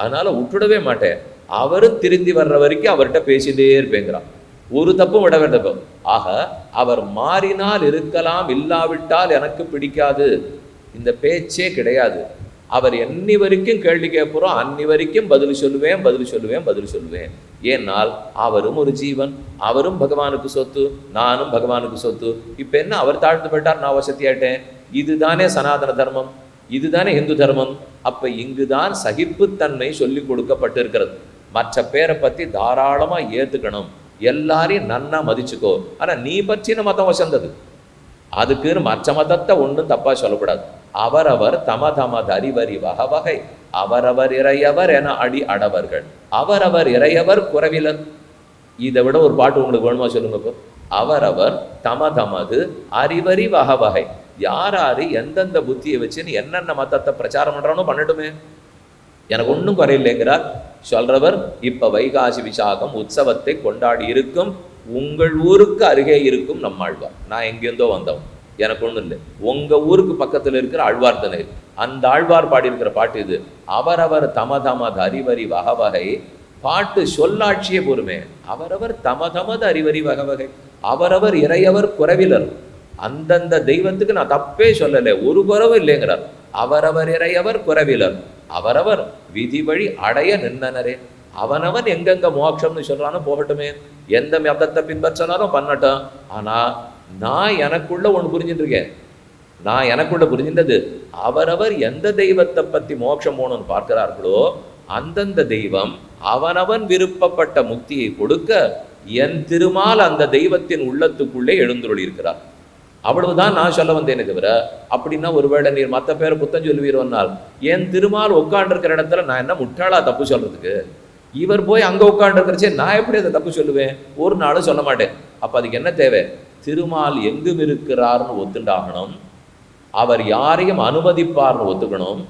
அதனால் விட்டுடவே மாட்டேன், அவரும் திருந்தி வர்ற வரைக்கும் அவர்கிட்ட பேசிட்டே இருப்பேங்கிறான். ஒரு தப்பும் விட வேண்டும். ஆக அவர் மாறினால் இருக்கலாம், இல்லாவிட்டால் எனக்கு பிடிக்காது, இந்த பேச்சே கிடையாது. அவர் என்னி வரைக்கும் கேள்வி கேட்போம், அன்னி வரைக்கும் பதில் சொல்லுவேன். ஏன்னால் அவரும் ஒரு ஜீவன், அவரும் பகவானுக்கு சொத்து, நானும் பகவானுக்கு சொத்து. இப்போ என்ன அவர் தாழ்ந்து போயிட்டார், நான் வசதியாயிட்டேன். இதுதானே சனாதன தர்மம், இதுதானே இந்து தர்மம். அப்போ இங்குதான் சகிப்புத்தன்மை சொல்லி கொடுக்கப்பட்டிருக்கிறது. மற்ற பேரை பற்றி தாராளமாக ஏற்றுக்கணும், எல்லாரையும் நன்னா மதிச்சுக்கோ. ஆனால் நீ பற்றின மதம் வசந்தது, அதுக்குன்னு மற்ற மதத்தை ஒன்றும் தப்பாக சொல்லக்கூடாது. அவரவர் தமதமதறிவறி வகவகை அவரவர் இறையவர் என அடி அடவர்கள் அவரவர் இறையவர் குறைவிலர். இதை விட ஒரு பாட்டு உங்களுக்கு வேணுமா சொல்லுங்க. இப்போ அவரவர் தமதமது அறிவறி வகவகை, யாராரு எந்தெந்த புத்தியை வச்சுன்னு என்னென்ன மதத்தை பிரச்சாரம் பண்றானோ பண்ணட்டுமே, எனக்கு ஒன்றும் குறையில்லைங்கிறார் சொல்றவர். இப்ப வைகாசி விசாகம் உற்சவத்தை கொண்டாடி இருக்கும் உங்கள் ஊருக்கு அருகே இருக்கும் நம்மாழ்வார். நான் எங்கேருந்தோ வந்தவன், எனக்கு ஒன்றும் இல்லை. உங்க ஊருக்கு பக்கத்தில் இருக்கிற ஆழ்வார் தானே, அந்த ஆழ்வார் பாடியிருக்கிற பாட்டு இது. அவரவர் தமதமது அறிவறி வகவகை, பாட்டு சொல்லாட்சியே பொறுமே. அவரவர் தமதமது அறிவறி வகவகை அவரவர் இறையவர் குறைவிலர். அந்தந்த தெய்வத்துக்கு நான் தப்பே சொல்லலை, ஒரு குறவும் இல்லைங்கிறார். அவரவர் இறையவர் குறைவிலர் அவரவர் விதி வழி அடைய நின்னனரே. அவனவன் எங்கெங்க மோட்சம்னு சொல்றானோ போகட்டுமே, எந்த மதத்தை பின்பற்றினாலும் பண்ணட்டும். ஆனா நான் எனக்குள்ள ஒன்று புரிஞ்சுட்டு இருக்கேன். நான் எனக்குள்ள புரிஞ்சின்றது, அவரவர் எந்த தெய்வத்தை பத்தி மோட்சம் போகணும்னு பார்க்கிறார்களோ அந்தந்த தெய்வம் அவனவன் விருப்பப்பட்ட முக்தியை கொடுக்க என் திருமால் அந்த தெய்வத்தின் உள்ளத்துக்குள்ளே எழுந்துருளி இருக்கிறார். அவ்வளவுதான் நான் சொல்ல வந்தேனே தவிர, அப்படின்னா ஒருவேளை நீர் மற்ற பேரை புத்தம் சொல்லுவீரோன்னால் என் திருமால் உட்காண்டிருக்கிற இடத்துல நான் என்ன முட்டாளா தப்பு சொல்றதுக்கு? இவர் போய் அங்கே உட்காண்டிருக்கிறச்சே நான் எப்படி அதை தப்பு சொல்லுவேன்? ஒரு நாளும் சொல்ல மாட்டேன். அப்போ அதுக்கு என்ன தேவை? திருமால் எங்கும் இருக்கிறார்னு ஒத்துண்டாகணும், அவர் யாரையும் அனுமதிப்பார்னு ஒத்துக்கணும்.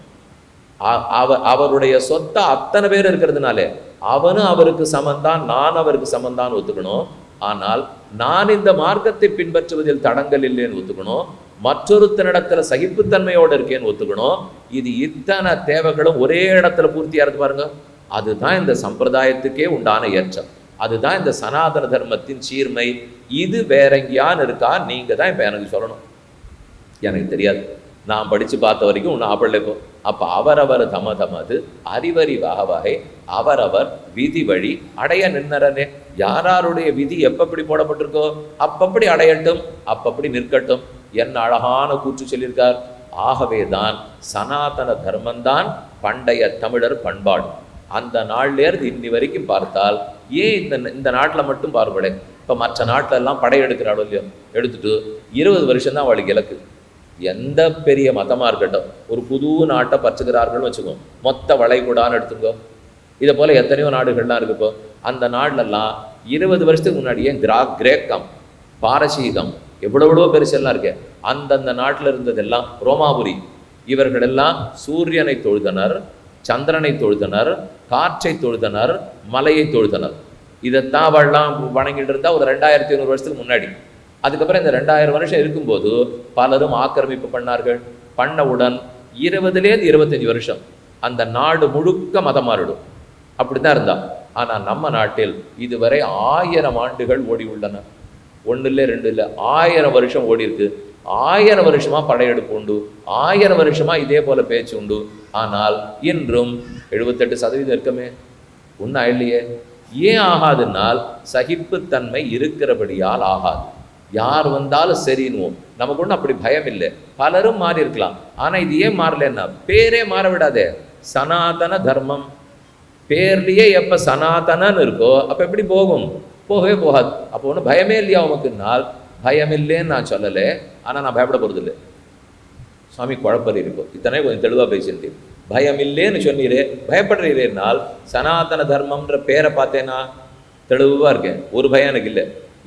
அவருடைய சொத்தை அத்தனை பேர் இருக்கிறதுனாலே அவனும் அவருக்கு சமந்தான், நான் அவருக்கு சமந்தான் ஒத்துக்கணும். ஆனால் நான் இந்த மார்க்கத்தை பின்பற்றுவதில் தடங்கள் இல்லைன்னு ஒத்துக்கணும், மற்றொருத்தனிடத்துல சகிப்புத்தன்மையோடு இருக்கேன்னு ஒத்துக்கணும். இது இத்தனை தேவைகளும் ஒரே இடத்துல பூர்த்தியா இருக்கு பாருங்க. அதுதான் இந்த சம்பிரதாயத்துக்கே உண்டான ஏற்றம், அதுதான் இந்த சனாதன தர்மத்தின் சீர்மை. இது வேற எங்கேயான்னு இருக்கா? நீங்க தான் இப்ப எனக்கு சொல்லணும். எனக்கு தெரியாது, நான் படிச்சு பார்த்த வரைக்கும் ஒன்றும் ஆப்படல. இப்போ அப்போ அவரவர் தமதமது அறிவறி வகவகை அவரவர் விதி வழி அடைய நின்னரனே. யாராருடைய விதி எப்பப்படி போடப்பட்டிருக்கோ அப்பப்படி அடையட்டும், அப்பப்படி நிற்கட்டும். என்ன அழகான கூற்று சொல்லியிருக்கார். ஆகவேதான் சனாதன தர்மந்தான் பண்டைய தமிழர் பண்பாடு. அந்த நாள்லேருந்து இன்னி வரைக்கும் பார்த்தால், ஏன் இந்த நாட்டில் மட்டும் பார்ப்படேன். இப்போ மற்ற நாட்டில எல்லாம் படையெடுக்கிறாளோ இல்லையோ, எடுத்துட்டு 20 வருஷம் தான் அவளுக்கு இலக்கு. எந்த பெரிய மதமாக இருக்கட்டும், ஒரு புது நாட்டை பற்றுகிறார்கள்னு வச்சுக்கோ, மொத்த வளைகுடான்னு எடுத்துக்கோ. இதை போல் எத்தனையோ நாடுகள்லாம் இருக்குப்போ. அந்த நாடுலெல்லாம் 20 வருஷத்துக்கு முன்னாடியே கிரேக்கம், பாரசீகம், எவ்வளோ பெருசெல்லாம் இருக்கே. அந்தந்த நாட்டில் இருந்ததெல்லாம் ரோமாபுரி. இவர்களெல்லாம் சூரியனை தொழுதனர், சந்திரனை தொழுதனர், காற்றை தொழுதனர், மலையை தொழுதனர். இதைத்தான் அவள்லாம் வணங்கிட்டு இருந்தால் ஒரு 2500 வருஷத்துக்கு முன்னாடி. அதுக்கப்புறம் இந்த 2000 வருஷம் இருக்கும்போது பலரும் ஆக்கிரமிப்பு பண்ணார்கள். பண்ணவுடன் 20லேருந்து 25 வருஷம் அந்த நாடு முழுக்க மதம் மாறிடும். அப்படி தான் இருந்தா. ஆனால் நம்ம நாட்டில் இதுவரை 1000 ஆண்டுகள் ஓடி உள்ளன. 1 இல்லை 2 இல்லை, 1000 வருஷம் ஓடி இருக்கு. 1000 வருஷமா படையெடுப்பு உண்டு, 1000 வருஷமா இதே போல பேச்சு உண்டு. ஆனால் இன்றும் 78% இருக்கமே, ஒன்றும் இல்லையே. ஏன் ஆகாதுன்னால் சகிப்புத்தன்மை இருக்கிறபடியால் ஆகாது. யார் வந்தாலும் சரின்னுவோம், நமக்கு ஒன்றும் அப்படி பயம் இல்லை. பலரும் மாறி இருக்கலாம், ஆனால் இது ஏன் மாறலன்னா பேரே மாற விடாதே. சனாதன தர்மம் பேர்லேயே எப்போ சனாதனன்னு இருக்கோ அப்போ எப்படி போகும்? போகவே போகாது. அப்போ ஒன்றும் பயமே இல்லையா உமக்குன்னால்? பயம் இல்லைன்னு நான் சொல்லலை, ஆனால் நான் பயப்பட போகிறது இல்லை. சுவாமி குழப்பறி இருக்கும், இத்தனை கொஞ்சம் தெளிவாக பேசிட்டு பயம் இல்லைன்னு சொன்னீரே, பயப்படுறீரேனால் சனாதன தர்மம்ன்ற பேரை பார்த்தேன்னா தெளிவாக இருக்கேன், ஒரு பயம் எனக்கு இல்லை.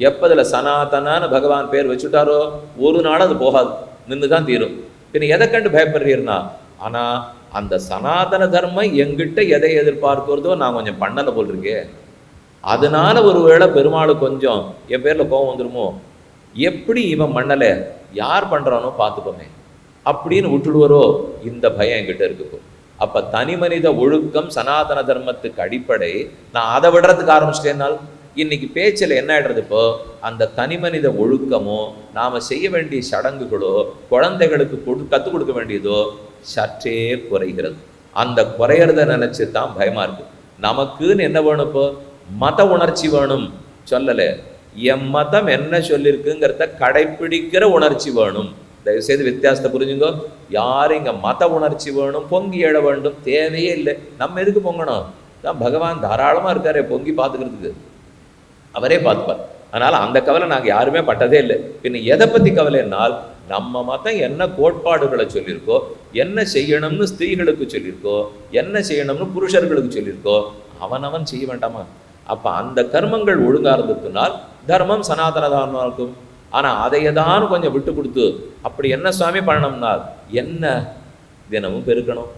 எப்போதில் சனாதனான்னு பகவான் பேர் வச்சுட்டாரோ ஒரு நாள் அது போகாது, நின்று தான் தீரும். பின்ன எதை கண்டு பயப்படுறீர்னா, ஆனால் அந்த சனாதன தர்மம் எங்கிட்ட எதை எதிர்பார்க்கிறதோ நான் கொஞ்சம் பண்ணலை போல் இருக்கேன், அதனால ஒருவேளை பெருமாள் கொஞ்சம் என் பேரில் கோபம் வந்துருமோ, எப்படி இவன் பண்ணலை, யார் பண்ணுறானோ பார்த்துப்போமே அப்படின்னு விட்டுடுவாரோ, இந்த பயம் என்கிட்ட இருக்குப்போ. அப்போ தனி மனித ஒழுக்கம் சனாதன தர்மத்துக்கு அடிப்படை. நான் அதை விடுறதுக்கு ஆரம்பிச்சிட்டேனால் இன்னைக்கு பேச்சில் என்ன ஆயிடுறது? இப்போ அந்த தனி மனித ஒழுக்கமோ நாம் செய்ய வேண்டிய சடங்குகளோ குழந்தைகளுக்கு கற்றுக் கொடுக்க வேண்டியதோ சற்றே குறைகிறது. அந்த குறையிறத நினச்சி தான் பயமாக இருக்குது. நமக்குன்னு என்ன வேணும்? இப்போ மத உணர்ச்சி வேணும் சொல்லலை, என் மதம் என்ன சொல்லியிருக்குங்கிறத கடைப்பிடிக்கிற உணர்ச்சி வேணும். தயவுசெய்து வித்தியாசத்தை புரிஞ்சுங்கோ. யாரும் இங்கே மத உணர்ச்சி வேணும், பொங்கி எழ வேண்டும் தேவையே இல்லை. நம்ம எதுக்கு பொங்கணும்? தான் பகவான் தாராளமாக இருக்காரு பொங்கி பார்த்துக்கிறதுக்கு, அவரே பார்த்துப்பார். அதனால் அந்த கவலை நாங்கள் யாருமே பட்டதே இல்லை. பின்ன எதை பற்றி கவலைன்னால் நம்ம மதம் என்ன கோட்பாடுகளை சொல்லியிருக்கோ, என்ன செய்யணும்னு ஸ்திரீகளுக்கு சொல்லியிருக்கோ, என்ன செய்யணும்னு புருஷர்களுக்கு சொல்லியிருக்கோ, அவனவன் செய்ய வேண்டாமா? அப்போ அந்த கர்மங்கள் ஒழுங்கா இருந்ததுனால் தர்மம் சனாதனதான் இருக்கும். ஆனால் அதையதான் கொஞ்சம் விட்டு கொடுத்து அப்படி என்ன சுவாமி பண்ணணும்னா, என்ன தினமும் பெருக்கணும்,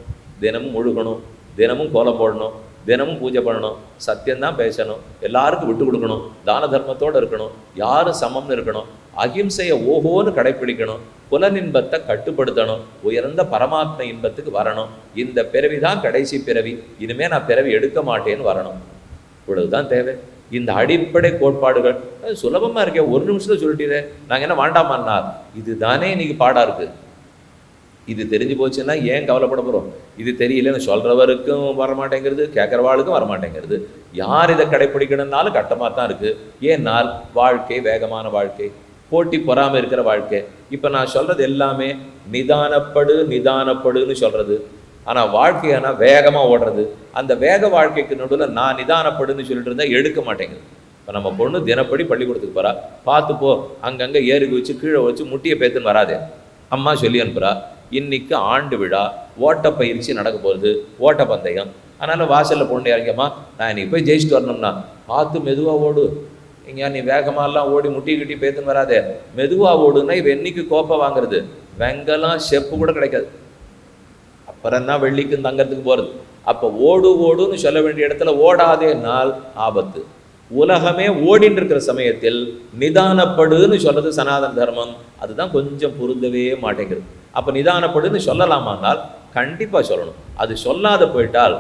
தினமும் ஒழுகணும், தினமும் கோலம் போடணும், தினமும் பூஜை பண்ணணும், சத்தியம்தான் பேசணும், எல்லாருக்கும் விட்டு கொடுக்கணும், தான தர்மத்தோடு இருக்கணும், யாரும் சமம்னு இருக்கணும், அகிம்சையை ஓஹோன்னு கடைப்பிடிக்கணும், புலனின்பத்தை கட்டுப்படுத்தணும், உயர்ந்த பரமாத்ம இன்பத்துக்கு வரணும். இந்த பிறவி தான் கடைசி பிறவி, இனிமேல் நான் பிறவி எடுக்க மாட்டேன்னு வரணும். இவ்வளவுதான் தேவை. இந்த அடிப்படை கோட்பாடுகள் சுலபமாக இருக்கே, ஒரு நிமிஷத்தில் சொல்லிட்டீரே, நாங்கள் என்ன வேண்டாமான்னா, இதுதானே இன்னைக்கு பாடாக இருக்குது. இது தெரிஞ்சு போச்சுன்னா ஏன் கவலைப்பட போகிறோம்? இது தெரியலன்னு சொல்கிறவருக்கும் வரமாட்டேங்கிறது, கேட்குறவாளுக்கும் வரமாட்டேங்கிறது. யார் இதை கடைப்பிடிக்கணும்னாலும் கட்டமாக தான் இருக்குது. ஏன்னால் வாழ்க்கை வேகமான வாழ்க்கை, போட்டி பொறாமல் இருக்கிற வாழ்க்கை. இப்போ நான் சொல்கிறது எல்லாமே நிதானப்படுன்னு சொல்கிறது. ஆனால் வாழ்க்கையானா வேகமாக ஓடுறது. அந்த வேக வாழ்க்கைக்கு நடுவில் நான் நிதானப்படுன்னு சொல்லிட்டு இருந்தால் எடுக்க மாட்டேங்குது. இப்போ நம்ம பொண்ணு தினப்படி பள்ளிக்கூடத்துக்கு போகிறா, பார்த்துப்போ அங்கங்கே ஏறி வச்சு கீழே வச்சு முட்டியை பேத்துன்னு வராதே, அம்மா சொல்லி அனுப்புகிறா. இன்னைக்கு ஆண்டு விழா, ஓட்டப்பயிற்சி நடக்க போகிறது, ஓட்டப்பந்தயம். அதனால் வாசலில் பொண்ணு இறங்கம்மா, நான் இன்னைக்கு போய் ஜெயிச்சுட்டு வரணும்னா பார்த்து மெதுவாக ஓடு. இங்கே நீ வேகமாகலாம் ஓடி முட்டி கிட்டி பேத்துன்னு வராதே, மெதுவாக ஓடுன்னா இவ என்னைக்கு கோப்பை வாங்குறது? வெங்கலம் செப்பு கூட கிடைக்காது. அப்புறம் தான் வெள்ளிக்கும் தங்கறதுக்கு போகிறது. அப்போ ஓடுன்னு சொல்ல வேண்டிய இடத்துல ஓடாதே நாள் ஆபத்து. உலகமே ஓடின்னு இருக்கிற சமயத்தில் நிதானப்படுன்னு சொல்கிறது சனாதன தர்மம். அதுதான் கொஞ்சம் பொருந்தவே மாட்டேங்கிறது. அப்போ நிதானப்படுன்னு சொல்லலாமானால் கண்டிப்பாக சொல்லணும். அது சொல்லாத போயிட்டால்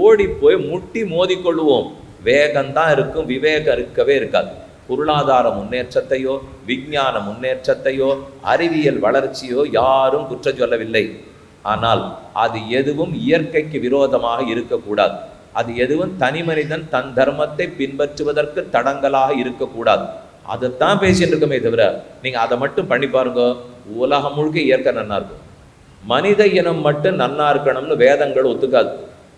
ஓடி போய் முட்டி மோதிக்கொள்ளுவோம். வேகம்தான் இருக்கும், விவேகம் இருக்கவே இருக்காது. பொருளாதார முன்னேற்றத்தையோ விஞ்ஞான முன்னேற்றத்தையோ அறிவியல் வளர்ச்சியோ யாரும் குற்றம் சொல்லவில்லை. ஆனால் அது எதுவும் இயற்கைக்கு விரோதமாக இருக்கக்கூடாது. அது எதுவும் தனி மனிதன் தன் தர்மத்தை பின்பற்றுவதற்கு தடங்கலாக இருக்கக்கூடாது. அதைத்தான் பேசிட்டு இருக்கமே தவிர நீங்கள் அதை மட்டும் பண்ணி பாருங்க, உலகம் முழுக்க இயற்கை நன்னா இருக்கும். மனித இனம் மட்டும் நன்னா இருக்கணும்னு வேதங்கள் ஒத்துக்காது.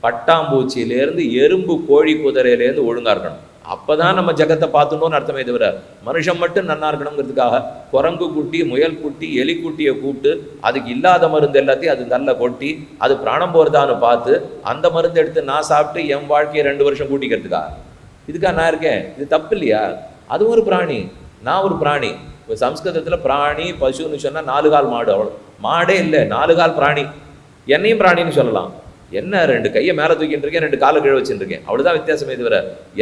பட்டாம்பூச்சியிலேருந்து எறும்பு கோழி குதிரையிலேருந்து ஒழுங்கா இருக்கணும். அப்போதான் நம்ம ஜகத்தை பார்த்துட்டோன்னு அர்த்தமே தவிர மனுஷன் மட்டும் நன்னா இருக்கணுங்கிறதுக்காக குரங்கு குட்டி, முயல் குட்டி, எலி குட்டியை கூப்பிட்டு அதுக்கு இல்லாத மருந்து எல்லாத்தையும் அது நல்ல கொட்டி அது பிராணம் போகிறதான்னு பார்த்து அந்த மருந்து எடுத்து நான் சாப்பிட்டு என் வாழ்க்கையை 2 வருஷம் கூட்டிக்கிறதுக்கா? இதுக்காக நான் இருக்கேன். இது தப்பு இல்லையா? அதுவும் ஒரு பிராணி, நான் ஒரு பிராணி. இப்போ சம்ஸ்கிருதத்தில் பிராணி பசுன்னு சொன்னால் 4 கால் மாடு, அவ்வளோ மாடே இல்லை, 4 கால் பிராணி. என்னையும் பிராணின்னு சொல்லலாம். என்ன 2 கையை மேலே தூக்கிட்டு இருக்கேன், 2 காலை கீழே வச்சுருக்கேன், அவ்வளோதான் வித்தியாசமே தவிர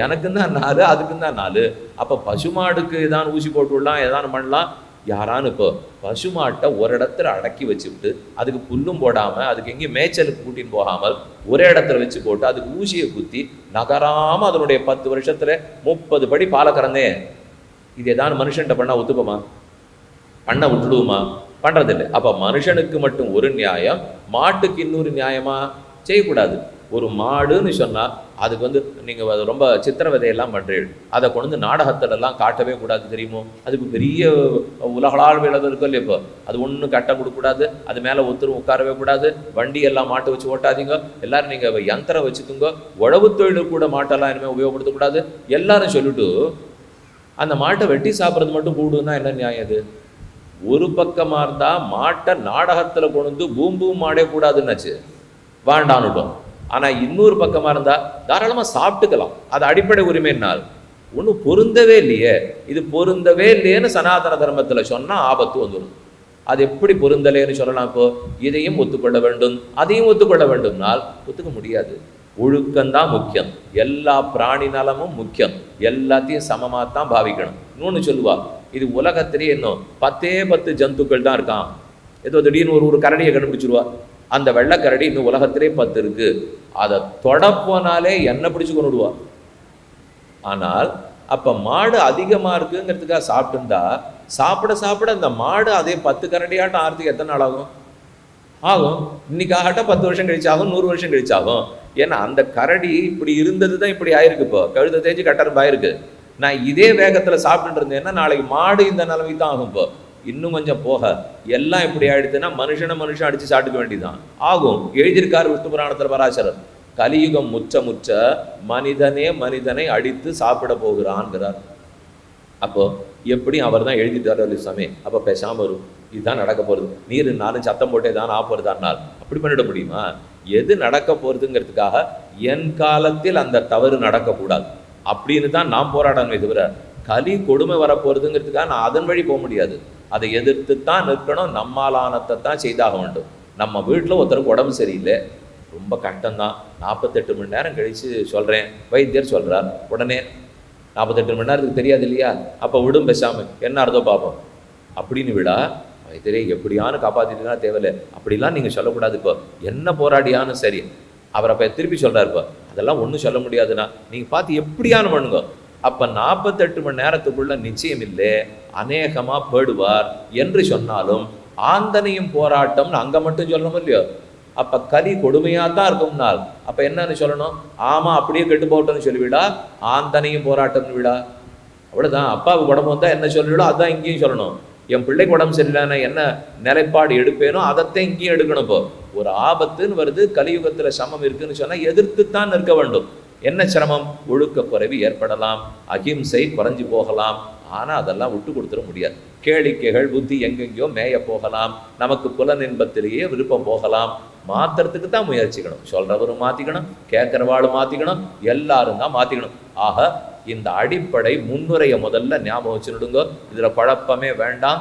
எனக்கும் தான் 4 அதுக்கும் தான் 4. அப்போ பசுமாடுக்கு ஏதான் ஊசி போட்டு விடலாம், ஏதான் பண்ணலாம். யாரானு இப்போ பசுமாட்டை ஒரு இடத்துல அடக்கி வச்சுவிட்டு அதுக்கு புல்லும் போடாமல் அதுக்கு எங்கேயும் மேய்ச்சலுக்கு கூட்டின்னு போகாமல் ஒரே இடத்துல வச்சு போட்டு அதுக்கு ஊசியை குத்தி நகராமல் அதனுடைய 10 வருஷத்துல 30 படி பாலை கறந்தேன். இது ஏதாவது மனுஷன்கிட்ட பண்ணால் ஒத்துப்போமா? பண்ண விட்டுடுவோமா? பண்ணுறதில்லை. அப்போ மனுஷனுக்கு மட்டும் ஒரு நியாயம், மாட்டுக்கு இன்னொரு நியாயமா? செய்யக்கூடாது. ஒரு மாடுன்னு சொன்னால் அதுக்கு நீங்கள் ரொம்ப சித்திரவதையெல்லாம் பண்ணுறீங்க. அதை கொண்டு வந்து நாடகத்திலெல்லாம் காட்டவே கூடாது, தெரியுமோ? அதுக்கு பெரிய உலகளால் விளது இருக்கும் இல்லையா? இப்போ அது ஒன்றும் கட்டம் கொடுக்கக்கூடாது, அது மேலே ஒருத்தரும் உட்காரவே கூடாது, வண்டியெல்லாம் மாட்டை வச்சு ஓட்டாதீங்க, எல்லோரும் நீங்கள் யந்திரம் வச்சுக்கோங்க, உழவு தொழில் கூட மாட்டெல்லாம் இனிமேல் உபயோகப்படுத்தக்கூடாது எல்லாரும் சொல்லிட்டு அந்த மாட்டை வெட்டி சாப்பிட்றது மட்டும் கூடுன்னா என்ன நியாயம்? அது ஒரு பக்கமாக இருந்தால் மாட்டை நாடகத்தில் கொண்டு வந்து பூம்பூம் மாடே கூடாதுன்னாச்சு, வேண்டான்னுட்டோம். ஆனால் இன்னொரு பக்கமாக இருந்தால் தாராளமாக சாப்பிட்டுக்கலாம், அது அடிப்படை உரிமைனால். ஒன்றும் பொருந்தவே இல்லையே. இது பொருந்தவே இல்லையேன்னு சனாதன தர்மத்தில் சொன்னால் ஆபத்து வந்துடும். அது எப்படி பொருந்தலேன்னு சொல்லலாம்? இப்போ இதையும் ஒத்துக்கொள்ள வேண்டும் அதையும் ஒத்துக்கொள்ள வேண்டும்னால் ஒத்துக்க முடியாது. ஒழுக்கம்தான் முக்கியம், எல்லா பிராணி நலமும் முக்கியம், எல்லாத்தையும் சமமாக தான் பாவிக்கணும். இன்னொன்று சொல்லுவா, இது உலகத்திலேயே இன்னும் 10 ஜந்துக்கள் தான் இருக்கான். ஏதோ திடீர்னு ஒரு கரடியை கண்டுபிடிச்சிருவா, அந்த வெள்ளைக்கரடி இன்னும் உலகத்திலே 10 இருக்கு, அதை தொடப்போனாலே என்ன பிடிச்சு கொண்டுடுவா. ஆனால் அப்போ மாடு அதிகமாக இருக்குங்கிறதுக்காக சாப்பிட்டுருந்தா சாப்பிட அந்த மாடு அதே 10 கரடியாட்டம் ஆகிறதுக்கு எத்தனை நாள் ஆகும்? இன்னைக்கு ஆகட்டும் 10 வருஷம் கழிச்சாகும், 100 வருஷம் கழிச்சாகும். ஏன்னா அந்த கரடி இப்படி இருந்தது தான் இப்படி ஆயிருக்கு. இப்போ கழுத தேய்ச்சி கட்டரம்பு ஆயிருக்கு. நான் இதே வேகத்தில் சாப்பிட்டுட்டு இருந்தேன்னா நாளைக்கு மாடு இந்த நிலைமை தான் ஆகும். இப்போ இன்னும் கொஞ்சம் போக எல்லாம் இப்படி ஆயிடுச்சுன்னா மனுஷன் அடித்து சாப்பிட்டுக்க வேண்டியதுதான் ஆகும். எழுதியிருக்கார் விஷ்ணு புராணத்தில் பராசரர், கலியுகம் முற்ற மனிதனை அடித்து சாப்பிட போகிறான்கிறார். அப்போ எப்படியும் அவர் தான் எழுதிட்டாரு சாமி, அப்போ பேசாமல் வரும், இதுதான் நடக்க போகிறது, நீர் நானும் சத்தம் போட்டே தான் ஆப்போறதானால் அப்படி பண்ணிட முடியுமா? எது நடக்க போகிறதுங்கிறதுக்காக என் காலத்தில் அந்த தவறு நடக்கக்கூடாது அப்படின்னு தான் நான் போராடணுமே தவிர கலி கொடுமை வரப்போகிறதுங்கிறதுக்காக நான் அதன் வழி போக முடியாது. அதை எதிர்த்து தான் நிற்கணும், நம்மாலானத்தை தான் செய்தாக வேண்டும். நம்ம வீட்டில் ஒருத்தருக்கு உடம்பு சரியில்லை, ரொம்ப கஷ்டம்தான், 48 மணி நேரம் கழித்து சொல்கிறேன், வைத்தியர் சொல்கிறார், உடனே 48 மணி நேரத்துக்கு தெரியாது இல்லையா, அப்போ விடும் பேசாமல் என்ன அர்த்தம் பார்ப்போம் அப்படின்னு விடா, வைத்தியரே எப்படியானு காப்பாற்றிட்டுனா தேவையில்லை அப்படிலாம் நீங்கள் சொல்லக்கூடாது. இப்போ என்ன போராடியானும் சரி, அவர் அப்போ திருப்பி சொல்கிறார், இப்போ அதெல்லாம் ஒன்றும் சொல்ல முடியாதுன்னா நீங்கள் பார்த்து எப்படியானு பண்ணுங்க. அப்போ 48 மணி நேரத்துக்குள்ள நிச்சயம் இல்லை, அநேகமாக போடுவார் என்று சொன்னாலும் ஆந்தனையும் போராட்டம்னு அங்கே மட்டும் சொல்லணும் இல்லையோ. அப்போ கலி கொடுமையாக தான் இருக்கும்னால் அப்போ என்னன்னு சொல்லணும்? ஆமாம் அப்படியே கெட்டு போட்டோன்னு சொல்லிவிடா, ஆந்தனையும் போராட்டம்னு விடா, அவ்வளோதான். அப்பாவுக்கு உடம்பு வந்தால் என்ன சொல்லிவிடோ அதான் இங்கேயும் சொல்லணும். என் பிள்ளைக்கு உடம்பு சரியில்லைன்னா என்ன நிலைப்பாடு எடுப்பேனோ அதைத்தான் இங்கேயும் எடுக்கணும். இப்போ ஒரு ஆபத்துன்னு வருது, கலியுகத்தில் சமம் இருக்குன்னு சொன்னால் எதிர்த்து தான் நிற்க வேண்டும். என்ன சிரமம்? ஒழுக்க குறைவு ஏற்படலாம், அகிம்சை குறைஞ்சி போகலாம், ஆனால் அதெல்லாம் விட்டு கொடுத்துட முடியாது. கேளிக்கைகள் புத்தி எங்கெங்கேயோ மேய போகலாம், நமக்கு புலனின்பத்திலேயே விருப்பம் போகலாம். மாற்றுறதுக்கு தான் முயற்சிக்கணும். சொல்கிறவரும் மாற்றிக்கணும், கேட்குறவாளும் மாற்றிக்கணும், எல்லாரும் தான் மாற்றிக்கணும். ஆக இந்த அடிப்படை முன்னுரையை முதல்ல ஞாபகம் வச்சுடுங்க. இதில் குழப்பமே வேண்டாம்.